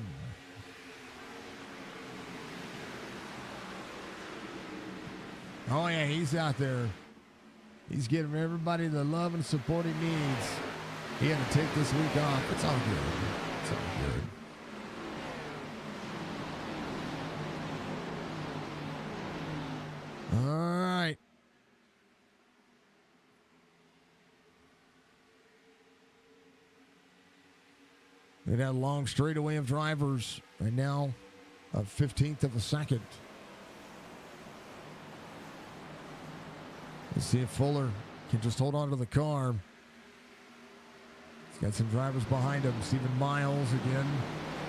Oh yeah, he's out there. He's giving everybody the love and support he needs. He had to take this week off. It's all good. It's all good. All right. That long straightaway of drivers right now, a 15th of a second. Let's see if Fuller can just hold on to the car. He's got some drivers behind him. Stephen Miles again,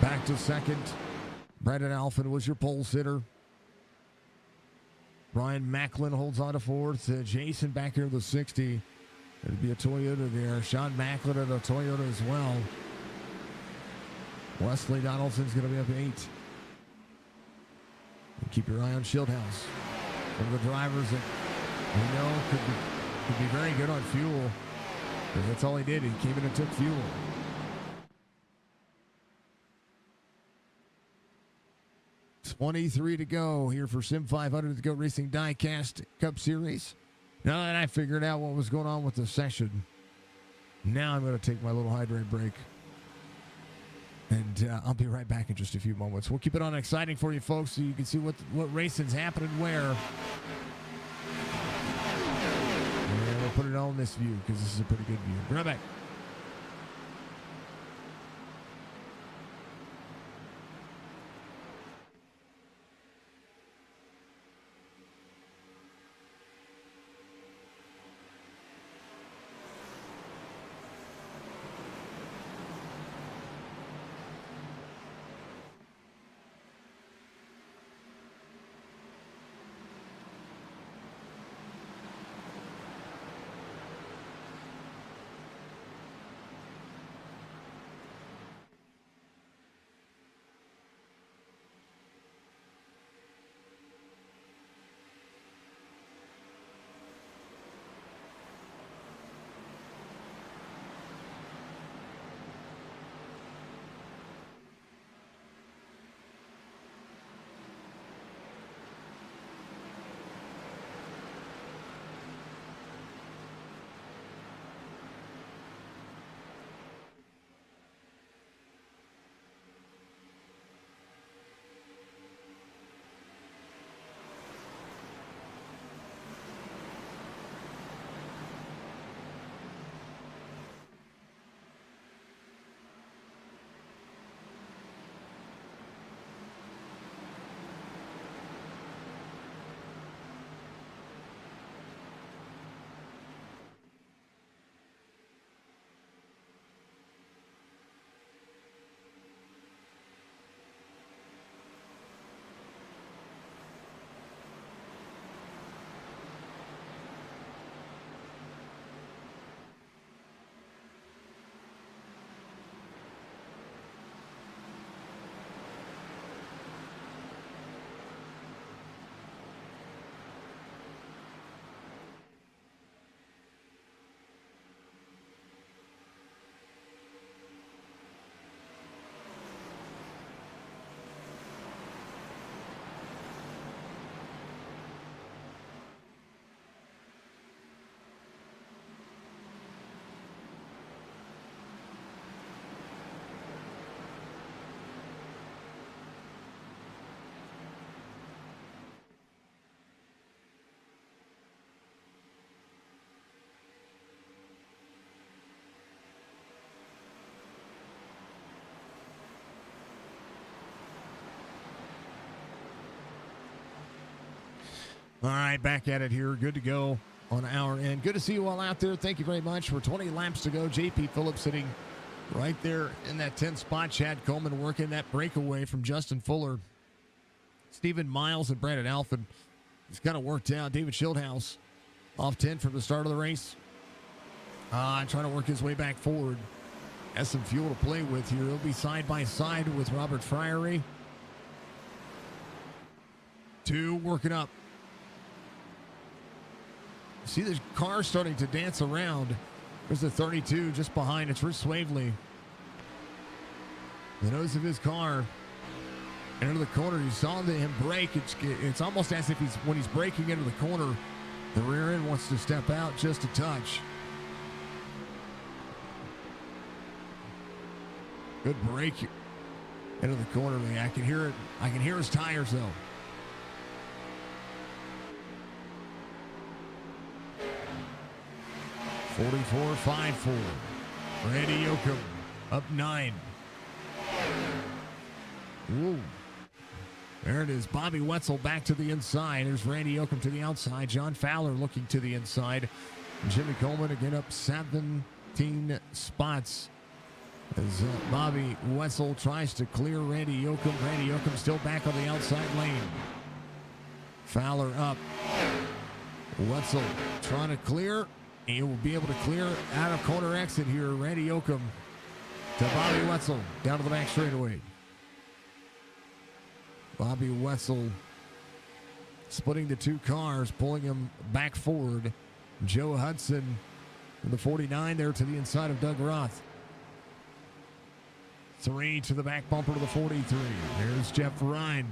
back to second. Brandon Alphen was your pole sitter. Brian Macklin holds on to fourth. Jason back here in the 60. It'll be a Toyota there. Sean Macklin at a Toyota as well. Wesley Donaldson's going to be up 8. And keep your eye on Shieldhouse. One of the drivers that we know could be very good on fuel. Because that's all he did. He came in and took fuel. $23 to go here for SIM500 to go Racing Diecast Cup Series. Now that I figured out what was going on with the session, now I'm going to take my little hydrate break. And I'll be right back in just a few moments. We'll keep it on exciting for you folks so you can see what racing's happening where. And we'll put it all in this view because this is a pretty good view. Be right back. All right, back at it here. Good to go on our end. Good to see you all out there. Thank you very much. We're 20 laps to go. JP Phillips sitting right there in that 10th spot. Chad Coleman working that breakaway from Justin Fuller. Stephen Miles and Brandon Alphen. It's kind of worked out. David Shieldhouse off 10 from the start of the race. Trying to work his way back forward. Has some fuel to play with here. He'll be side by side with Robert Friery. 2 working up. See the car starting to dance around. There's the 32 just behind. It's Rich Swavely. The nose of his car. And into the corner, you saw him brake. It's almost as if when he's braking into the corner, the rear end wants to step out just a touch. Good brake into the corner. I can hear it. I can hear his tires though. 44-5-4. Randy Yoakum up 9. Ooh. There it is. Bobby Wetzel back to the inside. There's Randy Yoakum to the outside. John Fowler looking to the inside. Jimmy Coleman again up 17 spots as Bobby Wetzel tries to clear Randy Yoakum. Randy Yoakum still back on the outside lane. Fowler up. Wetzel trying to clear. He will be able to clear out of corner exit here. Randy Yoakum to Bobby Wetzel down to the back straightaway. Bobby Wetzel splitting the two cars, pulling him back forward. Joe Hudson in the 49 there to the inside of Doug Roth. 3 to the back bumper to the 43. There's Jeff Ryan.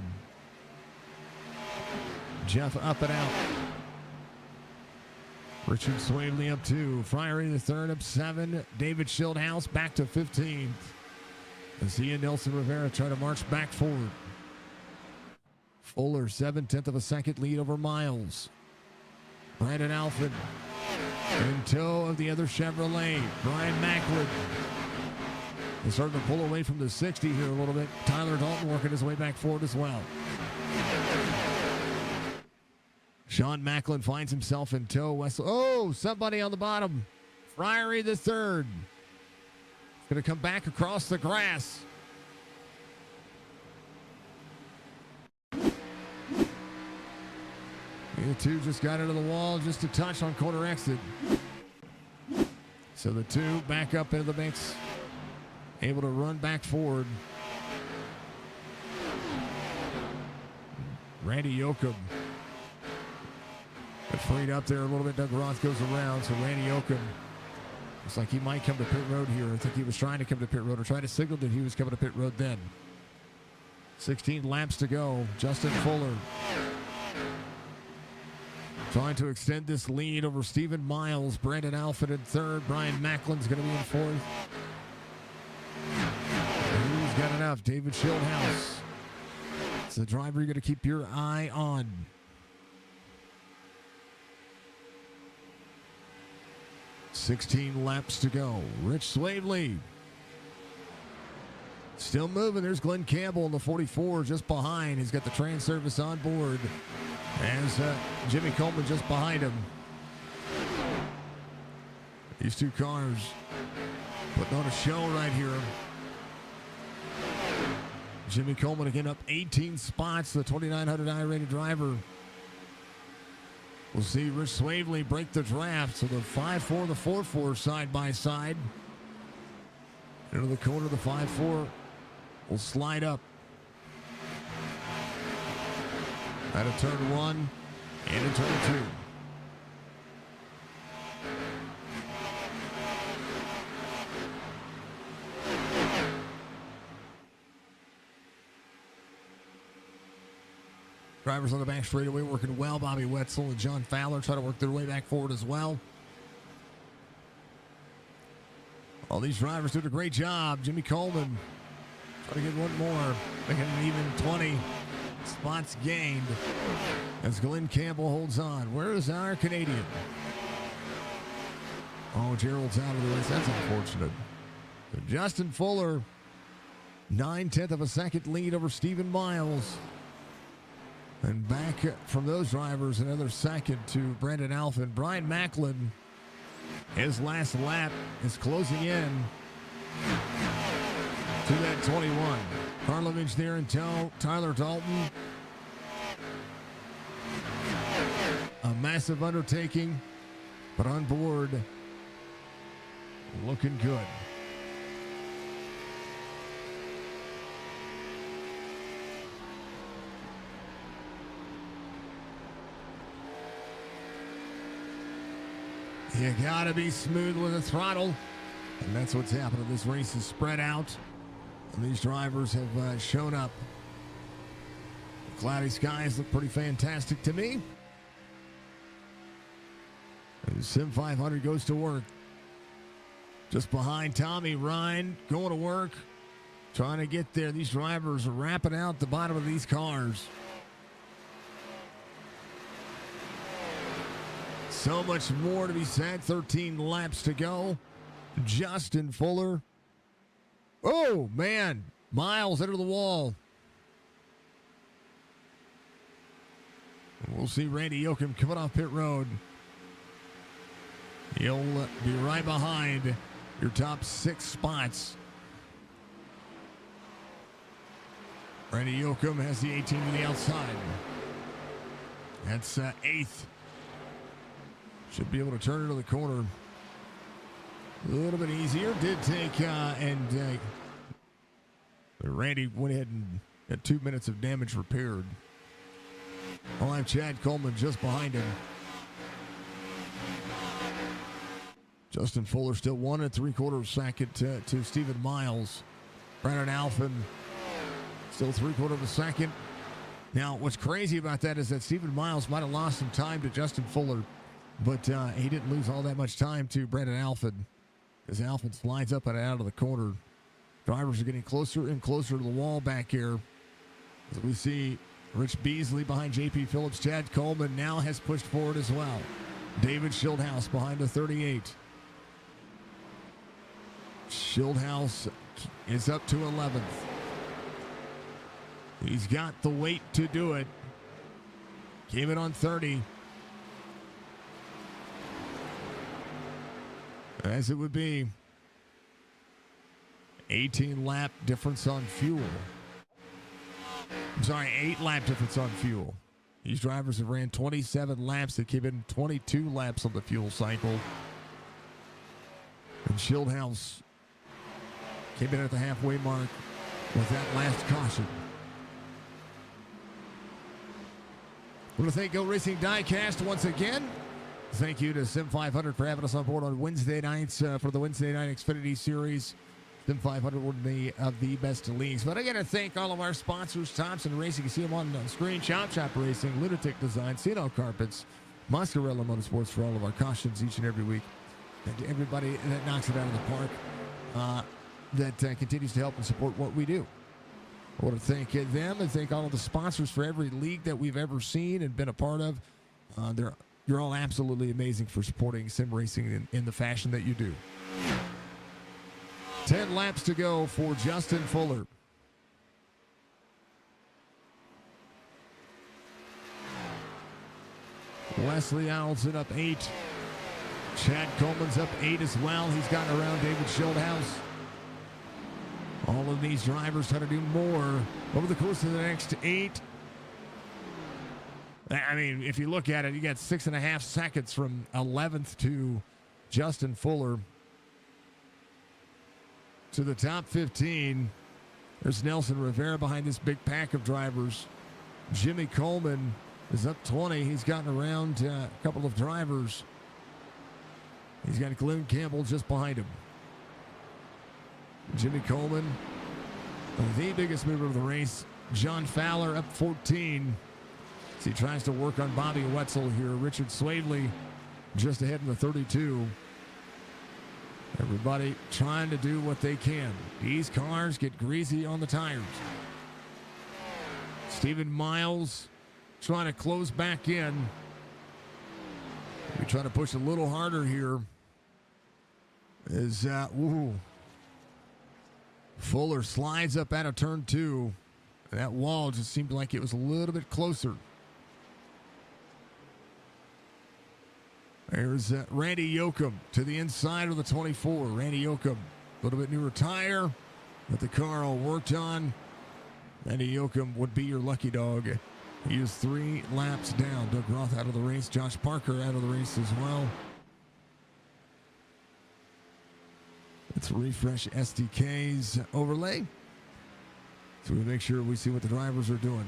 Jeff up and out. Richard Swavely up 2. Fryery the third up 7. David Schildhouse back to 15th. As he and Nelson Rivera try to march back forward. Fuller, 7/10 of a second lead over Miles. Brandon Alford in tow of the other Chevrolet. Brian Macklin is starting to pull away from the 60 here a little bit. Tyler Dalton working his way back forward as well. Sean Macklin finds himself in tow. Westle. Oh, somebody on the bottom. Fryery the third. Going to come back across the grass. The two just got into the wall, just a touch on corner exit. So the two back up into the mix, able to run back forward. Randy Yoakum freed up there a little bit. Doug Roth goes around, so Randy Yoakum looks like he might come to pit road here. I think he was trying to come to pit road or trying to signal that he was coming to pit road then. 16 laps to go. Justin Fuller trying to extend this lead over Stephen Miles. Brandon Alford in third. Brian Macklin's going to be in fourth. He's got enough. David Schildhouse. It's the driver you're going to keep your eye on. $16 laps to go. Rich Swavely still moving. There's Glenn Campbell in the 44 just behind. He's got the trans service on board. As Jimmy Coleman just behind him. These two cars putting on a show right here. Jimmy Coleman again up 18 spots. The 2,900i rated driver. We'll see Rich Swavely break the draft. So the 5-4, the 4-4 side by side. Into the corner, the 5-4 will slide up. Out of turn 1 and in turn 2. Drivers on the back straightaway working well. Bobby Wetzel and John Fowler try to work their way back forward as well. All these drivers doing a great job. Jimmy Coleman trying to get one more, making an even 20 spots gained as Glenn Campbell holds on. Where is our Canadian? Oh, Gerald's out of the race. That's unfortunate. So Justin Fuller, 9/10 of a second lead over Stephen Miles. And back from those drivers, another second to Brandon Alford. Brian Macklin, his last lap is closing in to that 21. Karlovich there in tow. Tyler Dalton. A massive undertaking, but on board, looking good. You gotta be smooth with the throttle, and that's what's happening. This race is spread out, and these drivers have shown up. The cloudy skies look pretty fantastic to me. And SIM500 goes to work. Just behind Tommy Ryan, going to work, trying to get there. These drivers are wrapping out the bottom of these cars. So much more to be said. 13 laps to go. Justin Fuller. Oh, man. Miles into the wall. We'll see Randy Yoakum coming off pit road. He'll be right behind your top 6 spots. Randy Yoakum has the 18 to the outside. That's 8th. Should be able to turn into the corner a little bit easier. Did take, Randy went ahead and got 2 minutes of damage repaired. I'll have Chad Coleman just behind him. Justin Fuller still 1 3/4 second to Stephen Miles. Brandon Alphen still 3/4 second. Now, what's crazy about that is that Stephen Miles might have lost some time to Justin Fuller, but he didn't lose all that much time to Brandon Alphen, as Alphen slides up and out of the corner. Drivers are getting closer and closer to the wall back here. As we see Rich Beasley behind J.P. Phillips. Chad Coleman now has pushed forward as well. David Schildhouse behind the 38. Schildhouse is up to 11th. He's got the weight to do it. Came in on 30. As it would be. 18 lap difference on fuel. I'm sorry, 8 lap difference on fuel. These drivers have ran 27 laps. They came in 22 laps on the fuel cycle. And Schildhouse came in at the halfway mark with that last caution. I want to thank Go Racing Diecast once again. Thank you to SIM500 for having us on board on Wednesday nights for the Wednesday Night Xfinity Series. SIM500, one of the best leagues. But I got to thank all of our sponsors, Thompson Racing. You see them on the screen. Chop Chop Racing, Lunatic Design, Cino Carpets, Moscarella Motorsports for all of our cautions each and every week. And to everybody that knocks it out of the park, that continues to help and support what we do. I want to thank them and thank all of the sponsors for every league that we've ever seen and been a part of. You're all absolutely amazing for supporting sim racing in the fashion that you do. 10 laps to go for Justin Fuller. Wesley Allison up 8. Chad Coleman's up 8 as well. He's gotten around David Schildhouse. All of these drivers try to do more over the course of the next 8. I mean, if you look at it, you got 6.5 seconds from 11th to Justin Fuller. To the top 15, there's Nelson Rivera behind this big pack of drivers. Jimmy Coleman is up 20. He's gotten around a couple of drivers. He's got Glenn Campbell just behind him. Jimmy Coleman, the biggest mover of the race. John Fowler up 14. As he tries to work on Bobby Wetzel here. Richard Swadley just ahead in the 32. Everybody trying to do what they can. These cars get greasy on the tires. Stephen Miles trying to close back in. We try to push a little harder here. As Fuller slides up out of turn 2. That wall just seemed like it was a little bit closer. There's Randy Yoakum to the inside of the 24. Randy Yoakum, a little bit newer tire, but the car all worked on. Randy Yoakum would be your lucky dog. He is 3 laps down. Doug Roth out of the race. Josh Parker out of the race as well. Let's refresh SDK's overlay so we make sure we see what the drivers are doing.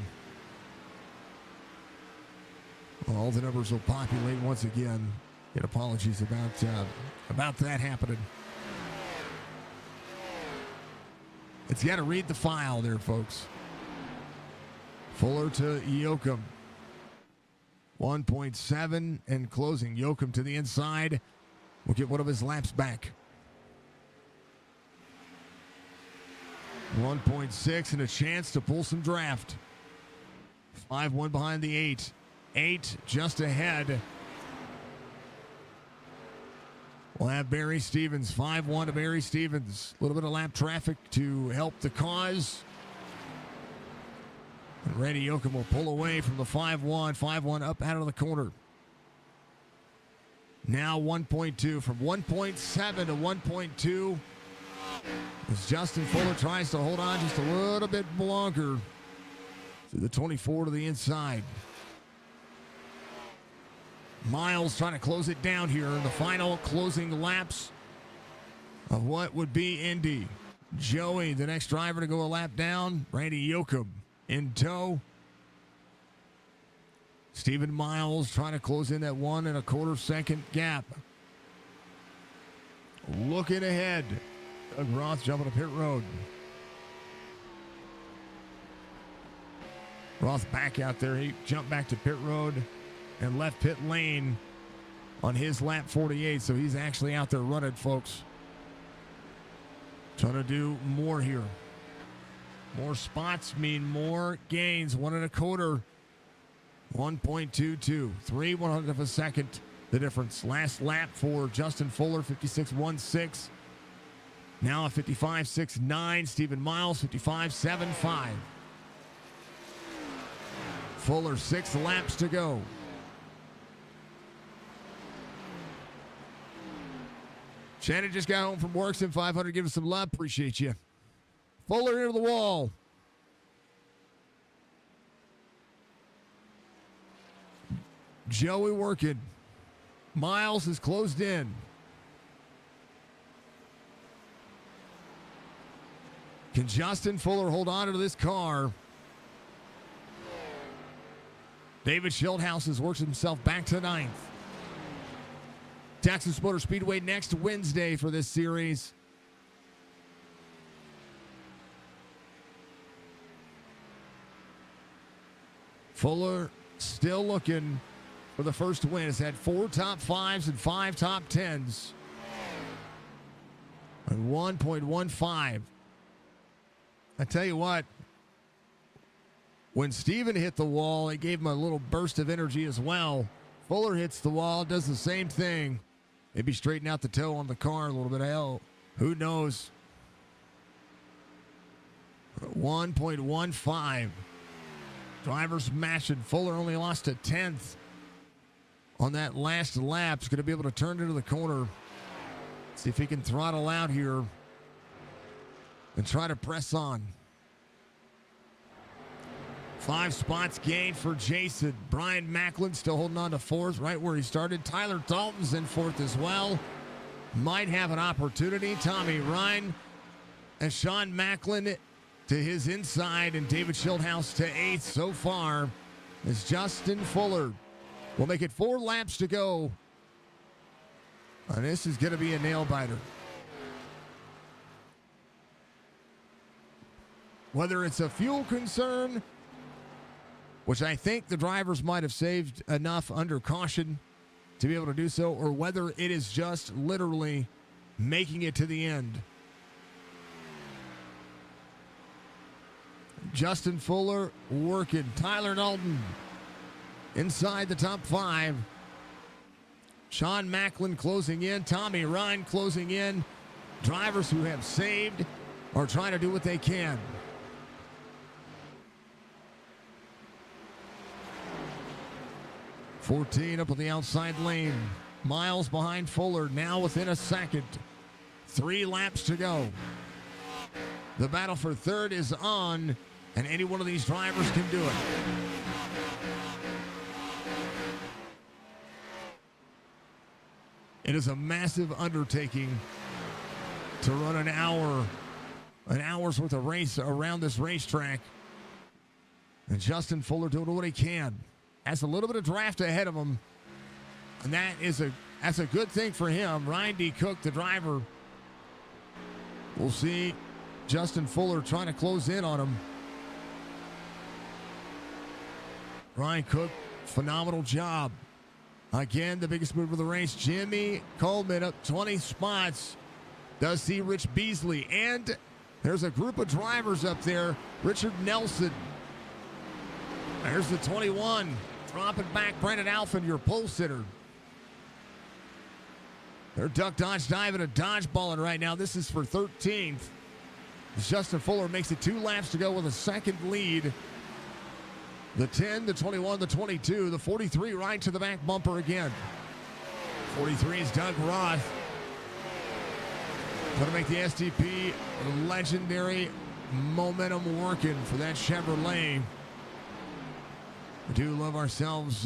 All the numbers will populate once again. Get apologies about that happening. It's got to read the file there, folks. Fuller to Yoakum. 1.7 and closing. Yoakum to the inside. We'll get one of his laps back. 1.6 and a chance to pull some draft. 5-1 behind the 8. 8 just ahead. We'll have Barry Stevens, 5-1 to Barry Stevens. A little bit of lap traffic to help the cause. And Randy Yoakum will pull away from the 5-1. 5-1 up out of the corner. Now 1.2 from 1.7 to 1.2. As Justin Fuller tries to hold on just a little bit longer to the 24 to the inside. Miles trying to close it down here in the final closing laps of what would be Indy. Joey, the next driver to go a lap down. Randy Yoakum in tow. Stephen Miles trying to close in that 1 1/4 second gap. Looking ahead. Doug Roth jumping to pit road. Roth back out there. He jumped back to pit road and left pit lane on his lap 48. So he's actually out there running, folks. Trying to do more here. More spots mean more gains. 1 1/4. 1.22. 3/100 of a second. The difference. Last lap for Justin Fuller, 56.16. Now a 55.69. Stephen Miles, 55.75. Fuller, 6 laps to go. Shannon just got home from work. SIM500, give us some love. Appreciate you. Fuller into the wall. Joey working. Miles is closed in. Can Justin Fuller hold on to this car? David Schildhouse has worked himself back to 9th. Texas Motor Speedway next Wednesday for this series. Fuller still looking for the first win. Has had 4 top 5s and 5 top 10s. And 1.15. I tell you what, when Steven hit the wall, it gave him a little burst of energy as well. Fuller hits the wall, does the same thing. Maybe straighten out the toe on the car a little bit. Hell, who knows? 1.15. Drivers matching. Fuller only lost a 10th on that last lap. He's going to be able to turn into the corner. See if he can throttle out here and try to press on. 5 spots gained for Jason. Brian Macklin still holding on to 4th, right where he started. Tyler Dalton's in 4th as well. Might have an opportunity. Tommy Ryan and Sean Macklin to his inside, and David Schildhouse to 8th so far. As Justin Fuller will make it 4 laps to go. And this is going to be a nail biter. Whether it's a fuel concern, which I think the drivers might have saved enough under caution to be able to do so, or whether it is just literally making it to the end. Justin Fuller working. Tyler Dalton inside the top 5. Sean Macklin closing in. Tommy Ryan closing in. Drivers who have saved are trying to do what they can. .14 up on the outside lane. Miles behind Fuller, now within a second. 3 laps to go. The battle for 3rd is on, and any one of these drivers can do it. It is a massive undertaking to run an hour's worth of race around this racetrack. And Justin Fuller doing what he can. Has a little bit of draft ahead of him, and that's a good thing for him. Ryan D. Cook, the driver. We'll see Justin Fuller trying to close in on him. Ryan Cook, phenomenal job. Again, the biggest move of the race. Jimmy Coleman up 20 spots. Does see Rich Beasley, and there's a group of drivers up there. Richard Nelson. There's the 21. Dropping back, Brandon Alphin, your pole sitter. They're duck, dodge, diving, and dodgeballing right now. This is for 13th. Justin Fuller makes it 2 laps to go with a second lead. The 10, the 21, the 22, the 43 right to the back bumper again. 43 is Doug Roth. Going to make the STP legendary momentum working for that Chevrolet. We do love ourselves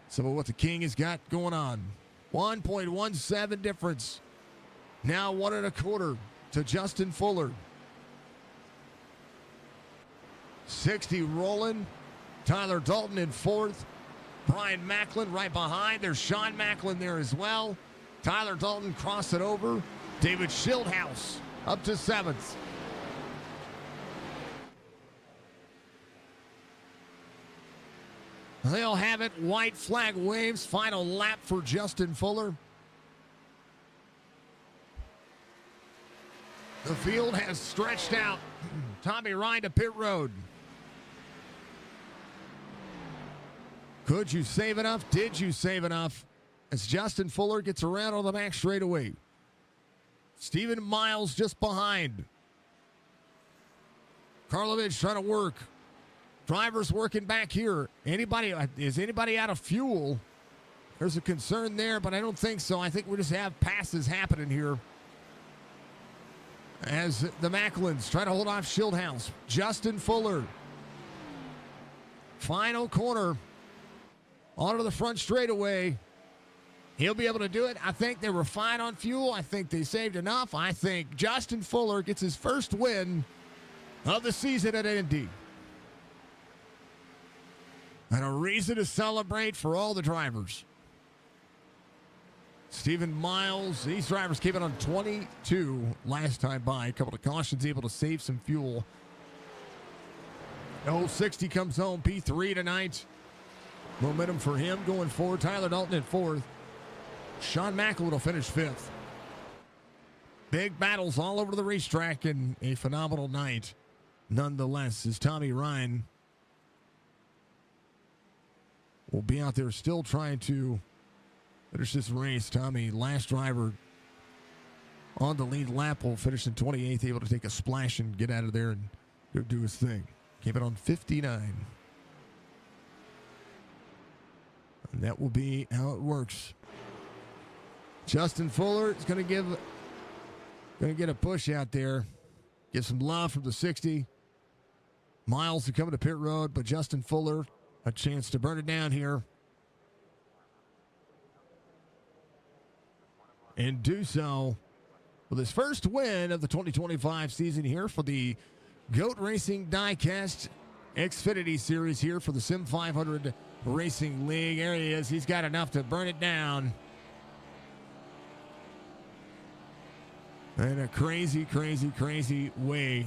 some of what the King has got going on. 1.17 difference. Now 1 1/4 to Justin Fuller. 60 rolling. Tyler Dalton in 4th. Brian Macklin right behind. There's Sean Macklin there as well. Tyler Dalton crossing over. David Schildhouse up to 7th. They'll have it. White flag waves. Final lap for Justin Fuller. The field has stretched out. Tommy Ryan to pit road. Could you save enough? Did you save enough? As Justin Fuller gets around on the back straightaway. Stephen Miles just behind. Karlovich trying to work. Drivers working back here. Is anybody out of fuel? There's a concern there, but I don't think so. I think we just have passes happening here. As the Macklins try to hold off Schildhouse. Justin Fuller. Final corner. Onto the front straightaway. He'll be able to do it. I think they were fine on fuel. I think they saved enough. I think Justin Fuller gets his first win of the season at Indy. And a reason to celebrate for all the drivers. Stephen Miles, these drivers came in on 22 last time by. A couple of cautions, able to save some fuel. Old 60 comes home, P3 tonight. Momentum for him going forward. Tyler Dalton in 4th. Sean Macklin will finish 5th. Big battles all over the racetrack and a phenomenal night. Nonetheless, as Tommy Ryan will be out there still trying to finish this race. Tommy, last driver on the lead lap, will finish in 28th, able to take a splash and get out of there and go do his thing. Came in on 59. And that will be how it works. Justin Fuller is going to get a push out there. Get some love from the 60. Miles are coming to pit road, but Justin Fuller, a chance to burn it down here. And do so with his first win of the 2025 season here for the GOAT Racing Diecast Xfinity Series here for the SIM500 Racing League. There he is. He's got enough to burn it down. In a crazy, crazy, crazy way.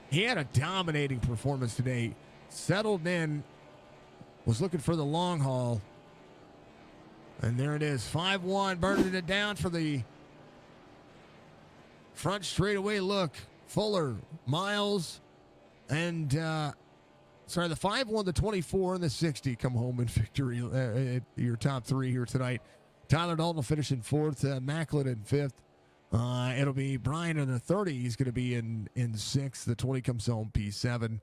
He had a dominating performance today. Settled in. Was looking for the long haul. And there it is. 5-1. Burning it down for the front straightaway look. Fuller, Miles, and the 5-1, the 24, and the 60 come home in victory. Your top 3 here tonight. Tyler Dalton will finish in 4th. Macklin in 5th. It'll be Brian in the 30. He's going to be in 6th. The 20 comes home, P7.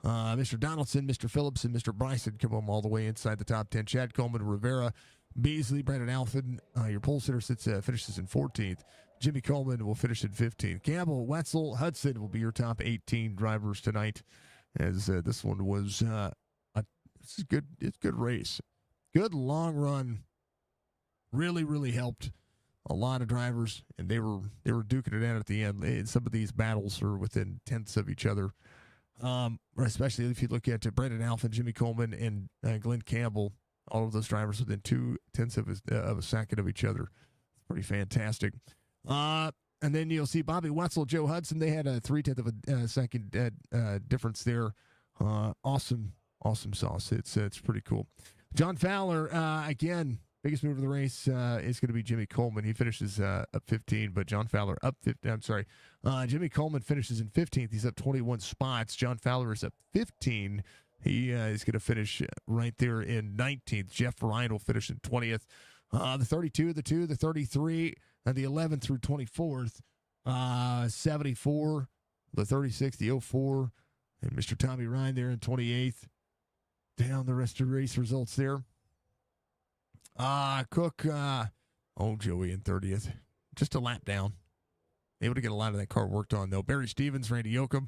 Mr. Donaldson, Mr. Phillips, and Mr. Bryson come home all the way inside the top 10. Chad Coleman, Rivera, Beasley, Brandon Alfin. Your pole sitter finishes in 14th. Jimmy Coleman will finish in 15th. Campbell, Wetzel, Hudson will be your top 18 drivers tonight. As this one was it's good. It's a good race. Good long run. Really, really helped a lot of drivers, and they were duking it out at the end. Some of these battles are within tenths of each other. Especially if you look at Brandon Alfin, Jimmy Coleman, and Glenn Campbell, all of those drivers within 0.2 of a second of each other. It's pretty fantastic. And then you'll see Bobby Wetzel, Joe Hudson. They had a 0.3 of a second difference there. Awesome sauce. It's pretty cool. John Fowler, again, biggest move of the race is going to be Jimmy Coleman. He finishes up 15, but John Fowler up 15. I'm sorry. Jimmy Coleman finishes in 15th. He's up 21 spots. John Fowler is up 15. He is going to finish right there in 19th. Jeff Ryan will finish in 20th. The 32, the 2, the 33, and the 11 through 24th. 74, the 36, the 04, and Mr. Tommy Ryan there in 28th. Down the rest of the race results there. Cook, Joey in 30th. Just a lap down. Able to get a lot of that car worked on, though. Barry Stevens, Randy Yoakum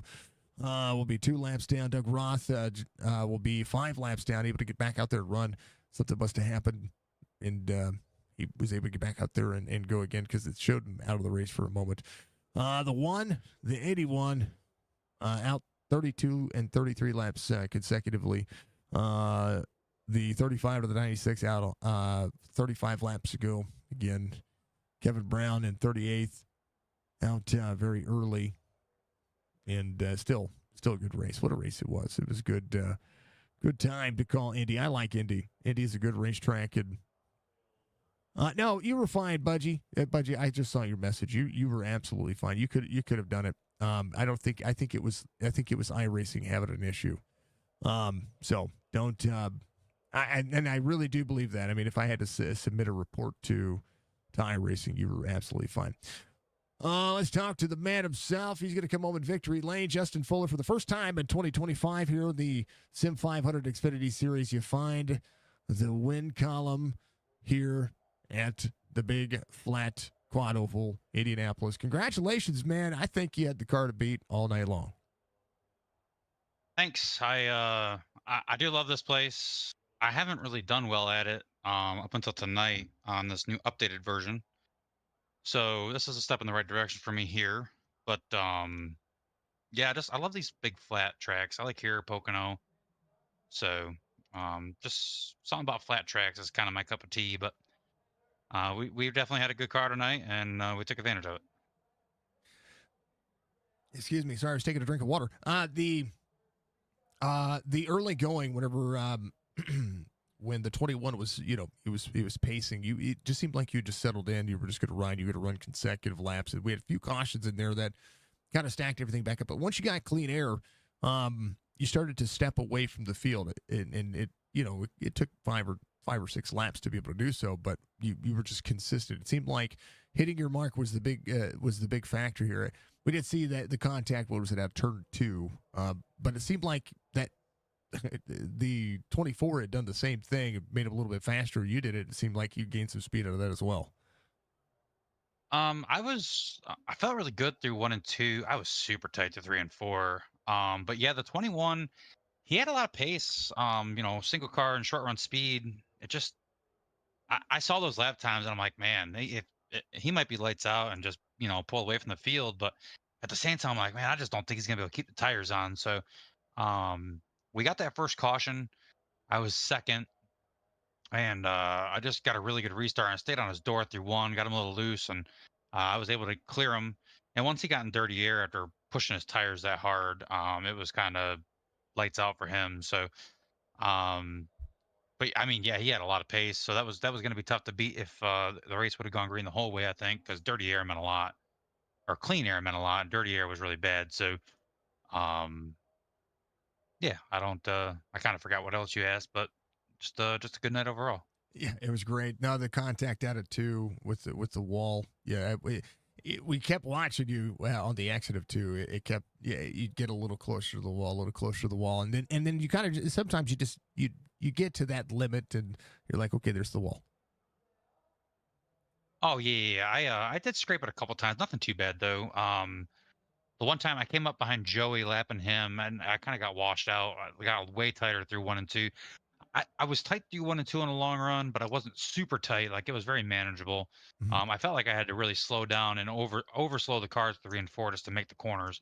will be 2 laps down. Doug Roth will be 5 laps down, able to get back out there and run. Something must have happened, and he was able to get back out there and go again because it showed him out of the race for a moment. The 81, out 32 and 33 laps consecutively. The 35 to the 96 out 35 laps ago. Again, Kevin Brown in 38th, out very early, and still a good race. What a race it was. It was good time to call Indy. I like Indy. Indy is a good racetrack. And no, you were fine, Budgie. Budgie, I just saw your message. You were absolutely fine. You could have done it. I think it was iRacing having an issue. So don't. I really do believe that. I mean, if I had to submit a report to iRacing, you were absolutely fine. Let's talk to the man himself. He's going to come home in victory lane. Justin Fuller, for the first time in 2025 here in the SIM500 Xfinity Series, you find the win column here at the big flat quad oval, Indianapolis. Congratulations, man. I think you had the car to beat all night long. Thanks. I do love this place. I haven't really done well at it up until tonight on this new updated version. So this is a step in the right direction for me here. But yeah, I love these big flat tracks. I like here Pocono. So just something about flat tracks is kind of my cup of tea. But we've definitely had a good car tonight, and we took advantage of it. Excuse me. Sorry, I was taking a drink of water. The early going, whenever when the 21 was, he was pacing. It just seemed like you just settled in. You were just going to run. You were going to run consecutive laps. And we had a few cautions in there that kind of stacked everything back up. But once you got clean air, you started to step away from the field, and it took five or six laps to be able to do so. But you were just consistent. It seemed like hitting your mark was the big factor here. We did see that the contact, what was it, at turn 2, but it seemed like that the 24 had done the same thing. It made it a little bit faster. You did it. It seemed like you gained some speed out of that as well. I felt really good through 1 and 2. I was super tight to 3 and 4. But yeah, the 21, he had a lot of pace. Single car and short run speed. It just, I saw those lap times and I'm like, man, he might be lights out and just pull away from the field. But at the same time, I'm like, man, I just don't think he's gonna be able to keep the tires on. So, we got that first caution. I was second, and I just got a really good restart. I stayed on his door through 1, got him a little loose, and I was able to clear him. And once he got in dirty air after pushing his tires that hard, it was kind of lights out for him. So, but I mean, yeah, he had a lot of pace, so that was going to be tough to beat if the race would have gone green the whole way. I think because dirty air meant a lot, or clean air meant a lot, and dirty air was really bad. So, yeah, I don't. I kind of forgot what else you asked, but just a good night overall. Yeah, it was great. Now the contact out of 2 with the wall. Yeah, we kept watching you on the exit of 2. It kept, you'd get a little closer to the wall, and then you kind of sometimes you get to that limit and you're like, okay, there's the wall. Oh yeah. I did scrape it a couple times. Nothing too bad though. The one time I came up behind Joey lapping him, and I kind of got washed out. I got way tighter through 1 and 2. I was tight through 1 and 2 in the long run, but I wasn't super tight. Like it was very manageable. Mm-hmm. I felt like I had to really slow down and over slow the cars 3 and 4 just to make the corners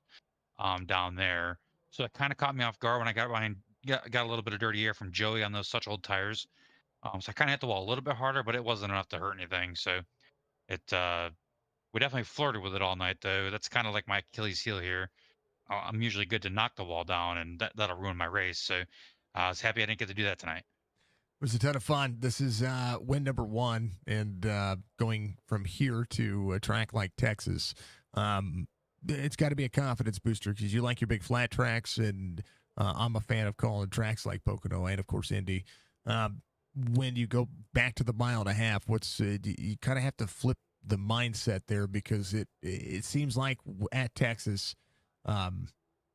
down there. So it kind of caught me off guard when I got a little bit of dirty air from Joey on those such old tires. So I kind of hit the wall a little bit harder, but it wasn't enough to hurt anything. So it we definitely flirted with it all night though. That's kind of like my Achilles heel here. I'm usually good to knock the wall down, and that'll ruin my race. So I was happy I didn't get to do that tonight. It was a ton of fun. This is win number 1, and going from here to a track like Texas, it's got to be a confidence booster because you like your big flat tracks, and I'm a fan of calling tracks like Pocono and, of course, Indy. when you go back to the mile and a half, you kind of have to flip the mindset there because it seems like at Texas, um,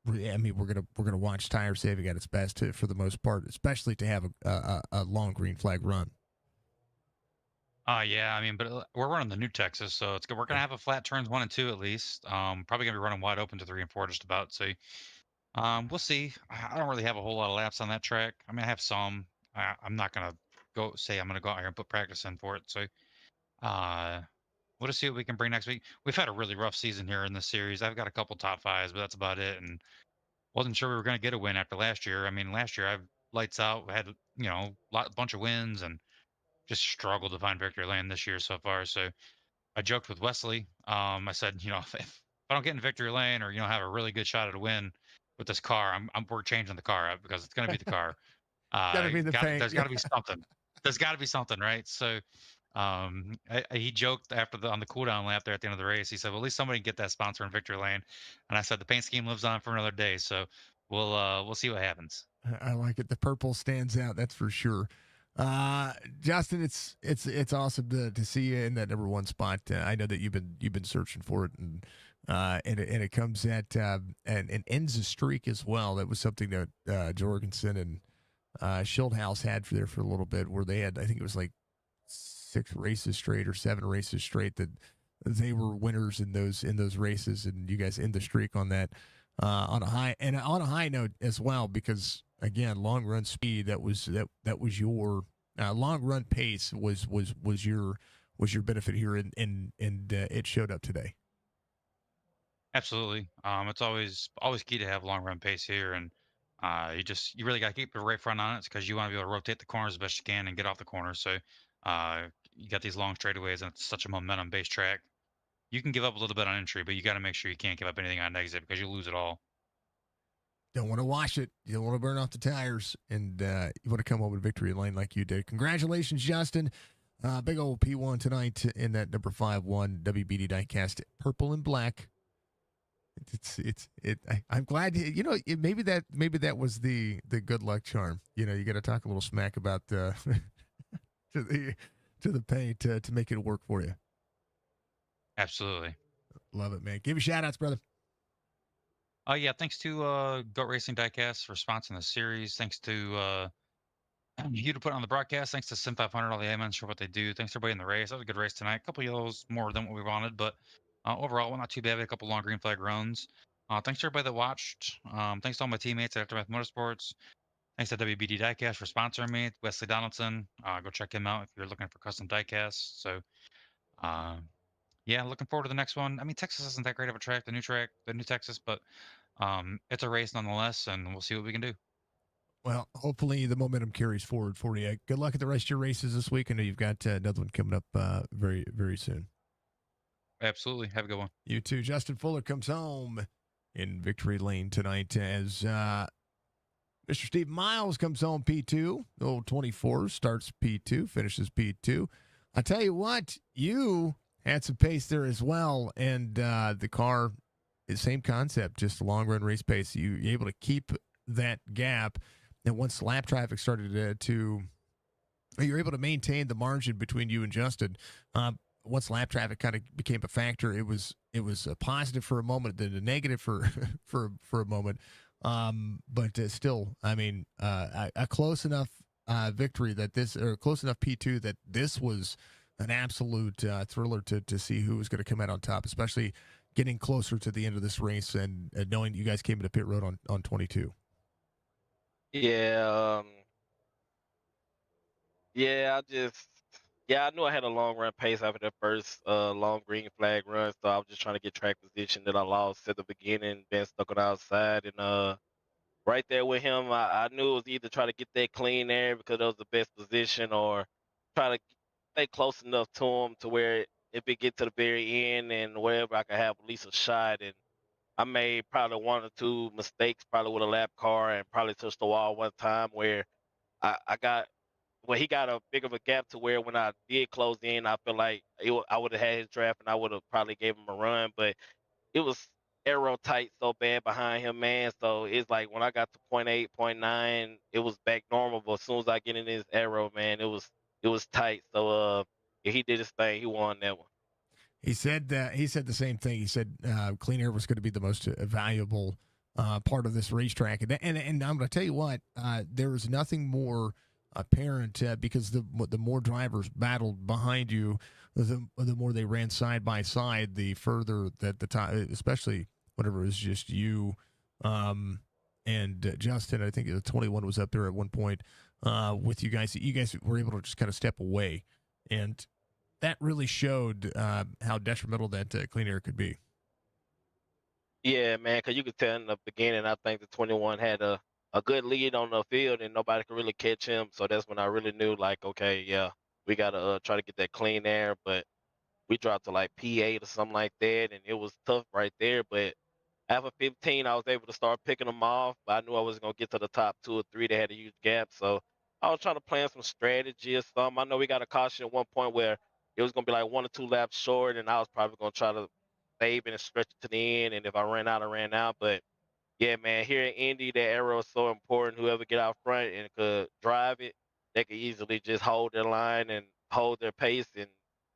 I mean we're gonna watch tire saving at its best for the most part, especially to have a long green flag run. Yeah, I mean, but we're running the new Texas, so it's good. We're gonna have a flat turns 1 and 2 at least. Probably gonna be running wide open to 3 and 4 just about. So, we'll see. I don't really have a whole lot of laps on that track. I mean, I have some. I'm not gonna go say I'm gonna go out here and put practice in for it. So, uh, we'll just see what we can bring next week. We've had a really rough season here in this series. I've got a couple top fives, but that's about it. And wasn't sure we were gonna get a win after last year. I mean, last year I've lights out, had bunch of wins, and just struggled to find victory lane this year so far. So I joked with Wesley. I said, if I don't get in victory lane or have a really good shot at a win with this car, we're changing the car up because it's going to be the car. Got to be the paint. There's got to be something. There's got to be something, right? So, he joked on the cooldown lap there at the end of the race. He said, "Well, at least somebody can get that sponsor in victory lane." And I said, "The paint scheme lives on for another day, so we'll see what happens." I like it. The purple stands out. That's for sure. Justin, it's awesome to see you in that number one spot. I know that you've been searching for it, and it comes at and ends a streak as well. That was something that Jorgensen and Schildhouse had for a little bit, where they had, I think it was like 6 races straight or 7 races straight that they were winners in those races, and you guys end the streak on that on a high note as well, because again, long run speed, that was your long run pace was your benefit here, and it showed up today. Absolutely. It's always key to have long run pace here, and you really got to keep the right front on it because you want to be able to rotate the corners as best you can and get off the corner. So, you got these long straightaways, and it's such a momentum based track. You can give up a little bit on entry, but you got to make sure you can't give up anything on exit because you lose it all. Don't want to wash it. You don't want to burn off the tires, and you want to come home in victory lane like you did. Congratulations, Justin. Big old P1 tonight in that number 5-1 WBD Diecast purple and black. I'm glad maybe that was the good luck charm. You got to talk a little smack about to the paint to make it work for you. Absolutely. Love it, man. Give me shout outs, brother. Yeah, thanks to Goat Racing Diecast for sponsoring the series. Thanks to you to put on the broadcast. Thanks to SIM500, all the admins for what they do. Thanks to everybody in the race. That was a good race tonight. A couple yellows more than what we wanted, but overall, not too bad. We had a couple long green flag runs. Thanks to everybody that watched. Thanks to all my teammates at Aftermath Motorsports. Thanks to WBD Diecast for sponsoring me. Wesley Donaldson. Go check him out if you're looking for custom diecasts. So, yeah, looking forward to the next one. I mean, Texas isn't that great of a track, the new Texas, but it's a race nonetheless, and we'll see what we can do. Well, hopefully the momentum carries forward for you. Good luck at the rest of your races this week. I know you've got another one coming up very, very soon. Absolutely. Have a good one. You too. Justin Fuller comes home in victory lane tonight as Mr. Steve Miles comes home P2. Old 24 starts P2, finishes P2. I tell you what, you had some pace there as well, and the car, the same concept, just long run race pace. You're able to keep that gap. And once lap traffic started you're able to maintain the margin between you and Justin. Once lap traffic kind of became a factor, it was a positive for a moment, then a negative for for a moment. But still, I mean, a close enough victory or close enough P2 that this was an absolute thriller to see who was going to come out on top, especially getting closer to the end of this race and knowing you guys came into pit road on 22. Yeah, I knew I had a long run pace after the first long green flag run, so I was just trying to get track position that I lost at the beginning, been stuck on the outside, and right there with him, I knew it was either try to get that clean air because that was the best position, or try to stay close enough to him to where if it get to the very end and wherever I could have at least a shot. And I made probably 1 or 2 mistakes, probably with a lap car, and probably touched the wall one time where I got he got a big of a gap to where when I did close in, I feel like I would have had his draft and I would have probably gave him a run. But it was aero tight so bad behind him, man. So it's like when I got to point 8, point 9, it was back normal. But as soon as I get in this aero, man, it was tight. So yeah, he did his thing. He won that one. He said the same thing. He said clean air was going to be the most valuable part of this racetrack, and I'm going to tell you what, there was nothing more apparent because the more drivers battled behind you, the more they ran side by side, the further that the time, especially whenever it was just you and Justin. I think the 21 was up there at one point with you guys. You guys were able to just kind of step away, and that really showed how detrimental that clean air could be. Yeah, man, because you could tell in the beginning, I think the 21 had a good lead on the field, and nobody could really catch him. So that's when I really knew, like, okay, yeah, we got to try to get that clean air. But we dropped to like P8 or something like that, and it was tough right there. But after 15, I was able to start picking them off, but I knew I wasn't going to get to the top 2 or 3. They had a huge gap. So I was trying to plan some strategy or something. I know we got a caution at one point where it was going to be like 1 or 2 laps short, and I was probably going to try to save it and stretch it to the end. And if I ran out, I ran out. But yeah, man, here in Indy, that arrow is so important. Whoever get out front and could drive it, they could easily just hold their line and hold their pace, and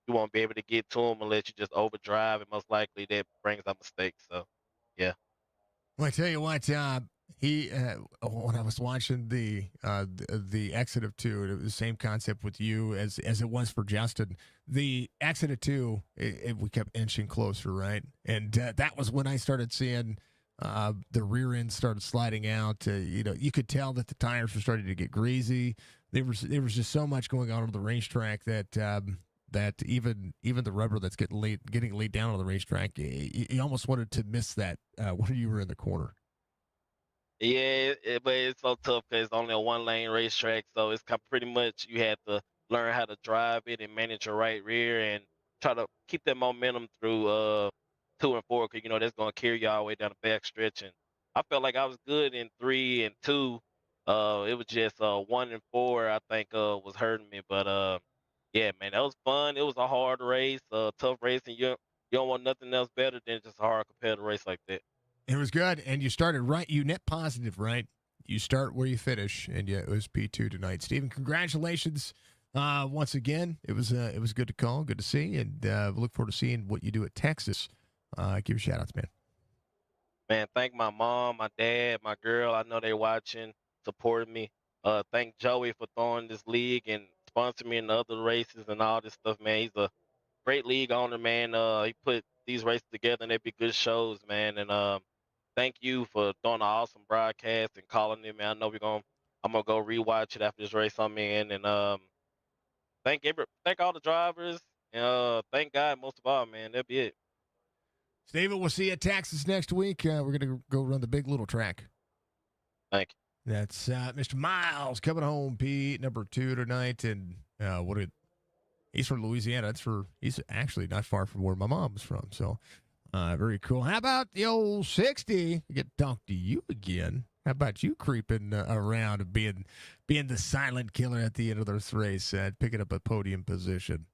you won't be able to get to them unless you just overdrive, and most likely that brings up mistakes. So, yeah. Well, I tell you what, he when I was watching the exit of 2, it was the same concept with you as it was for Justin. The exit of 2, we kept inching closer, right? And that was when I started seeing the rear end started sliding out. You could tell that the tires were starting to get greasy. There was just so much going on the racetrack that that even the rubber that's getting laid down on the racetrack, you almost wanted to miss that when you were in the corner. Yeah, but it's so tough because it's only a 1-lane racetrack, so it's pretty much you had to learn how to drive it and manage your right rear and try to keep that momentum through 2 and 4, because that's going to carry you all the way down the back stretch. And I felt like I was good in 3 and 2. It was just 1 and 4 I think was hurting me, but yeah, man, that was fun. It was a hard race, tough race, and you don't want nothing else better than just a hard competitive race like that. It was good, and you started right. You net positive, right? You start where you finish, and yeah, it was P2 tonight. Steven, congratulations once again. It was good to call, good to see, and we look forward to seeing what you do at Texas. Give your shout-outs, man. Man, thank my mom, my dad, my girl. I know they watching, supporting me. Thank Joey for throwing this league and sponsoring me in the other races and all this stuff, man. He's a great league owner, man. He put these races together and they be good shows, man. And thank you for doing an awesome broadcast and calling me, man. I know I'm gonna go rewatch it after this race I'm in. And thank all the drivers. And thank God most of all, man. That'll be it. Steven, we'll see you at Texas next week. We're going to go run the big little track. Thank you. That's Mr. Miles coming home, Pete, number 2 tonight. And he's from Louisiana. He's actually not far from where my mom's from. So very cool. How about the old 60? I get to talk to you again. How about you creeping around and being the silent killer at the end of this race, picking up a podium position?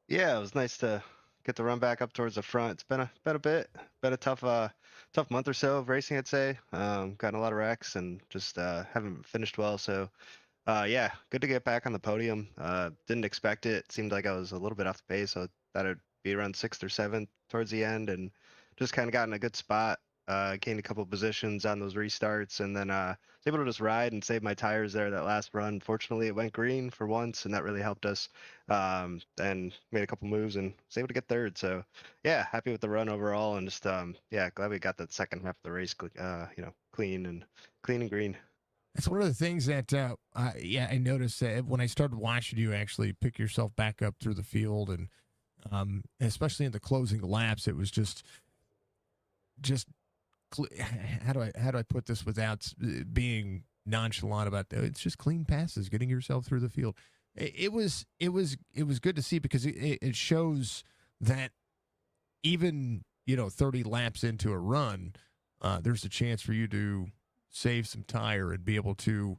Yeah, it was nice to get the run back up towards the front. It's been a tough month or so of racing, I'd say. Gotten a lot of wrecks and just haven't finished well. So yeah, good to get back on the podium. Didn't expect it. Seemed like I was a little bit off the pace. So thought I'd be around 6th or 7th towards the end, and just kind of got in a good spot. Gained a couple of positions on those restarts, and then was able to just ride and save my tires there that last run. Fortunately, it went green for once, and that really helped us. And made a couple moves and was able to get 3rd. So yeah, happy with the run overall, and just yeah, glad we got that second half of the race, clean and green. That's one of the things that, I noticed that when I started watching you actually pick yourself back up through the field, and especially in the closing laps, it was just how do I put this without being nonchalant about that? It's just clean passes, getting yourself through the field. It was good to see, because it shows that even 30 laps into a run, there's a chance for you to save some tire and be able to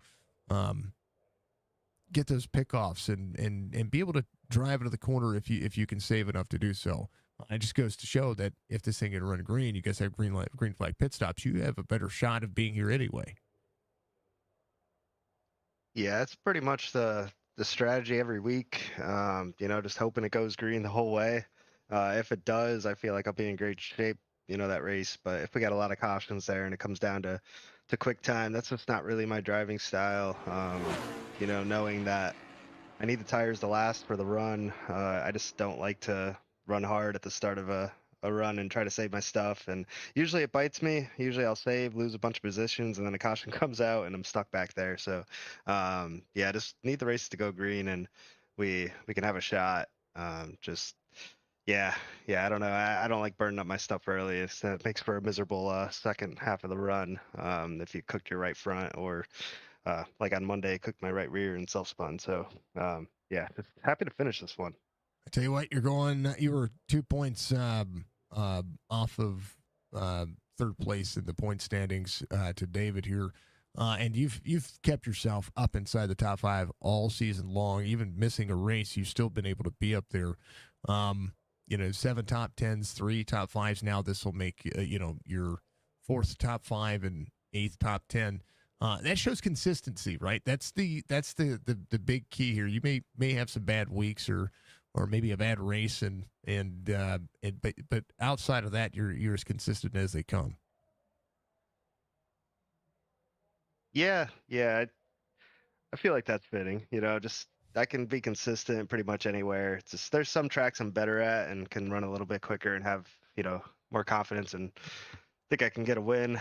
get those pickoffs and be able to drive into the corner if you can save enough to do so. It just goes to show that if this thing can run green, you guys have green flag pit stops, you have a better shot of being here anyway. Yeah, it's pretty much the strategy every week. Just hoping it goes green the whole way. If it does, I feel like I'll be in great shape, that race. But if we got a lot of cautions there and it comes down to quick time, that's just not really my driving style. Knowing that I need the tires to last for the run. I just don't like to run hard at the start of a run and try to save my stuff. And usually it bites me. Usually I'll save, lose a bunch of positions, and then a caution comes out and I'm stuck back there. So, just need the race to go green and we can have a shot. Yeah, I don't know. I don't like burning up my stuff early. It makes for a miserable second half of the run if you cooked your right front or like on Monday, cooked my right rear and self-spun. So, just happy to finish this one. I tell you what, you were 2 points off of third place in the point standings to David here. And you've kept yourself up inside the top 5 all season long. Even missing a race, you've still been able to be up there. 7 top 10s, 3 top 5s. Now this will make your 4th top 5 and 8th top 10. That shows consistency, right? That's the big key here. You may have some bad weeks or maybe a bad race, but outside of that, you're as consistent as they come. Yeah, I feel like that's fitting. Just I can be consistent pretty much anywhere. It's just there's some tracks I'm better at and can run a little bit quicker and have more confidence and think I can get a win.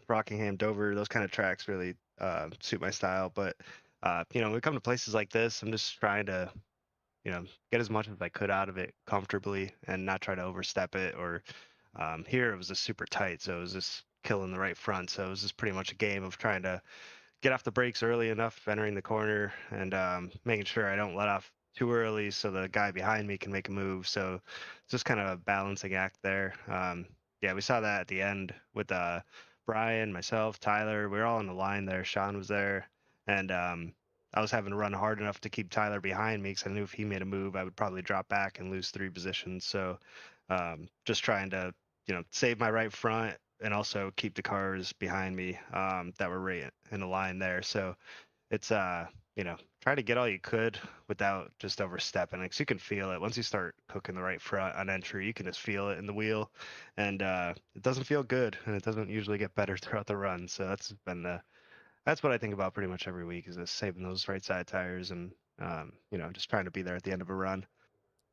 Rockingham, Dover, those kind of tracks really suit my style. But when we come to places like this, I'm just trying to get as much as I could out of it comfortably and not try to overstep it. Or here it was just super tight, so it was just killing the right front. So it was just pretty much a game of trying to get off the brakes early enough entering the corner and making sure I don't let off too early so the guy behind me can make a move. So it's just kind of a balancing act there. We saw that at the end with Brian, myself, Tyler. We were all on the line there. Sean was there. And I was having to run hard enough to keep Tyler behind me because I knew if he made a move, I would probably drop back and lose 3 positions. So just trying to, save my right front and also keep the cars behind me that were right in the line there. So it's, try to get all you could without just overstepping it, because you can feel it. Once you start cooking the right front on entry, you can just feel it in the wheel. And it doesn't feel good, and it doesn't usually get better throughout the run. So that's what I think about pretty much every week, is just saving those right side tires and, just trying to be there at the end of a run.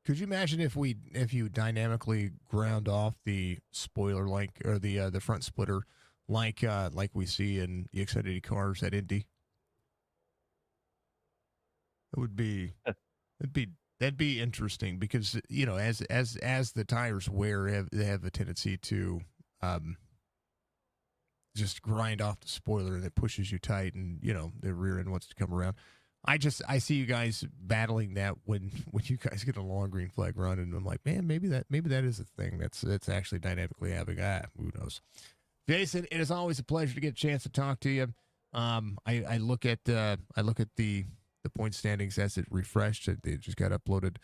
Could you imagine if you dynamically ground off the spoiler or the front splitter like we see in the Xfinity cars at Indy? That'd be interesting because as the tires wear, they have a tendency to just grind off the spoiler, and it pushes you tight, and the rear end wants to come around. I see you guys battling that when you guys get a long green flag run, and I'm like, man, maybe that is a thing that's actually dynamically happening. Who knows? Jason, it is always a pleasure to get a chance to talk to you. I look at the point standings as it refreshed. It just got uploaded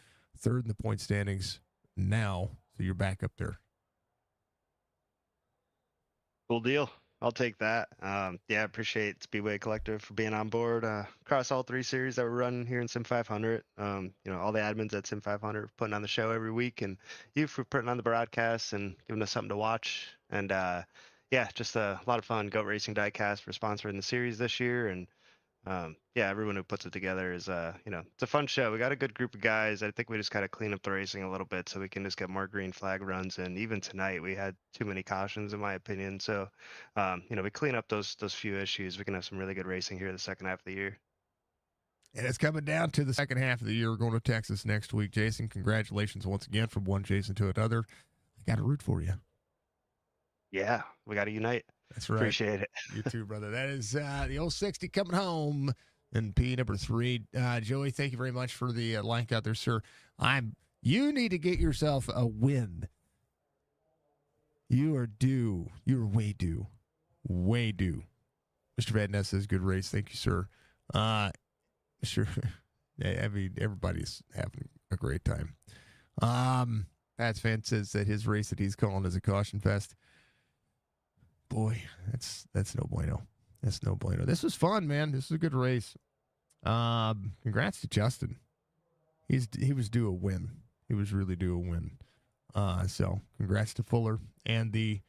3rd in the point standings now, so you're back up there. Cool deal. I'll take that. I appreciate Speedway Collective for being on board across all 3 series that we're running here in SIM500. All the admins at SIM500 putting on the show every week, and you for putting on the broadcasts and giving us something to watch. And just a lot of fun. Goat Racing Diecast for sponsoring the series this year, and everyone who puts it together is it's a fun show. We got a good group of guys. I think we just got to clean up the racing a little bit so we can just get more green flag runs. And even tonight we had too many cautions in my opinion. So we clean up those few issues, we can have some really good racing here the second half of the year. And it's coming down to the second half of the year. We're going to Texas next week. Jason, congratulations once again from one Jason to another. I got to root for you. Yeah, we got to unite. That's right. Appreciate it. You too, brother. That is the old 60 coming home in P number 3. Joey, thank you very much for the like out there, sir. You need to get yourself a win. You are due. You're way due. Way due. Mr. Van Ness says good race. Thank you, sir. Sure. I mean, everybody's having a great time. Pats fan says that his race that he's calling is a caution fest. Boy, that's no bueno. That's no bueno. This was fun, man. This was a good race. Congrats to Justin. He was due a win. He was really due a win. So congrats to Fuller and the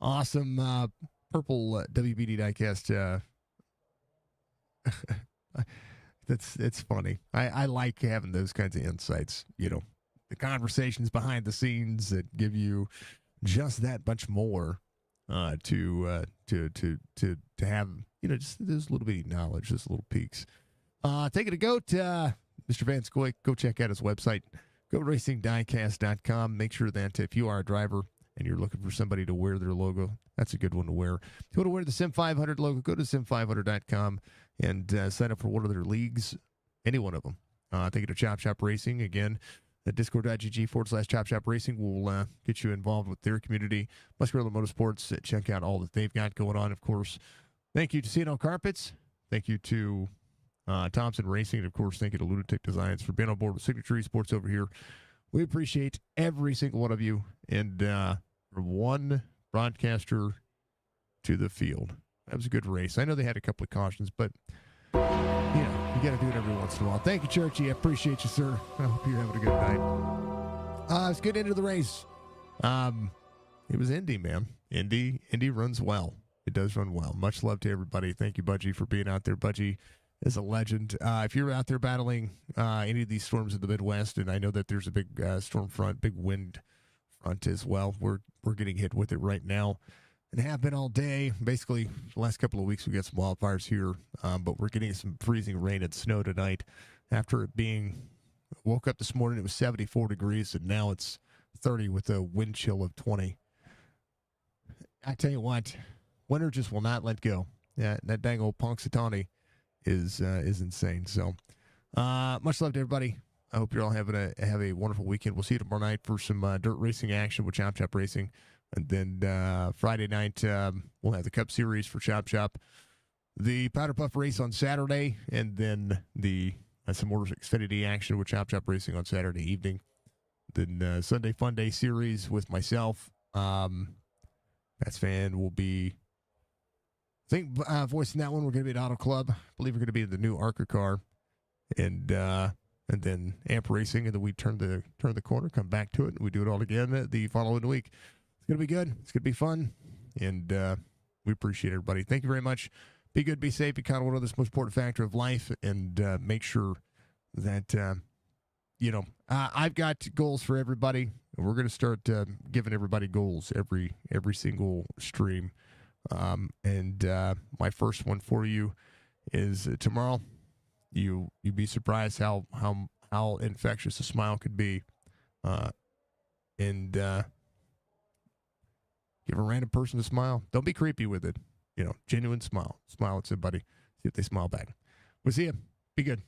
awesome purple WBD diecast. It's funny. I like having those kinds of insights. You know, the conversations behind the scenes that give you just that much more to have. You know, just those little bitty knowledge, those little peaks. Taking a goat, Mr. Van Scoy, go check out his website, GoRacingDiecast.com. Make sure that if you are a driver and you're looking for somebody to wear their logo, that's a good one to wear. If you want to wear the SIM500 logo, go to SIM500.com and sign up for one of their leagues, any one of them. Take it to Chop Shop Racing. Again, at discord.gg/Chop Shop Racing will get you involved with their community. Muscular Motorsports, check out all that they've got going on, of course. Thank you to C&L Carpets. Thank you to Thompson Racing. And, of course, thank you to Lunatic Designs for being on board with Signature Esports over here. We appreciate every single one of you. And from one broadcaster to the field. That was a good race. I know they had a couple of cautions, but, you know, you got to do it every once in a while. Thank you, Churchy. I appreciate you, sir. I hope you're having a good night. It's a good end of the race. It was Indy, man. Indy runs well. It does run well. Much love to everybody. Thank you, Budgie, for being out there. Budgie is a legend. If you're out there battling any of these storms in the Midwest, and I know that there's a big storm front, big wind front as well. We're getting hit with it right now and have been all day. Basically, the last couple of weeks we got some wildfires here, but we're getting some freezing rain and snow tonight. After it being, woke up this morning, it was 74 degrees, and now it's 30 with a wind chill of 20. I tell you what, winter just will not let go. Yeah, that dang old Punxsutawney is insane. So, much love to everybody. I hope you're all have a wonderful weekend. We'll see you tomorrow night for some dirt racing action with Chop Chop Racing, and then Friday night we'll have the Cup Series for Chop Chop, the Powder Puff race on Saturday, and then the some more Xfinity action with Chop Chop Racing on Saturday evening. Then Sunday Fun Day Series with myself. That's fan will be. I think voicing that one, we're going to be at Auto Club. I believe we're going to be in the new ARCA car, and then Amp Racing, and then we turn the corner, come back to it, and we do it all again the following week. It's going to be good. It's going to be fun, and we appreciate everybody. Thank you very much. Be good, be safe, be kind of one of the most important factor of life, and make sure that I've got goals for everybody. We're going to start giving everybody goals every single stream. And my first one for you is tomorrow. You'd be surprised how infectious a smile could be, and give a random person a smile. Don't be creepy with it. Genuine smile. Smile at somebody. See if they smile back. We'll see you. Be good.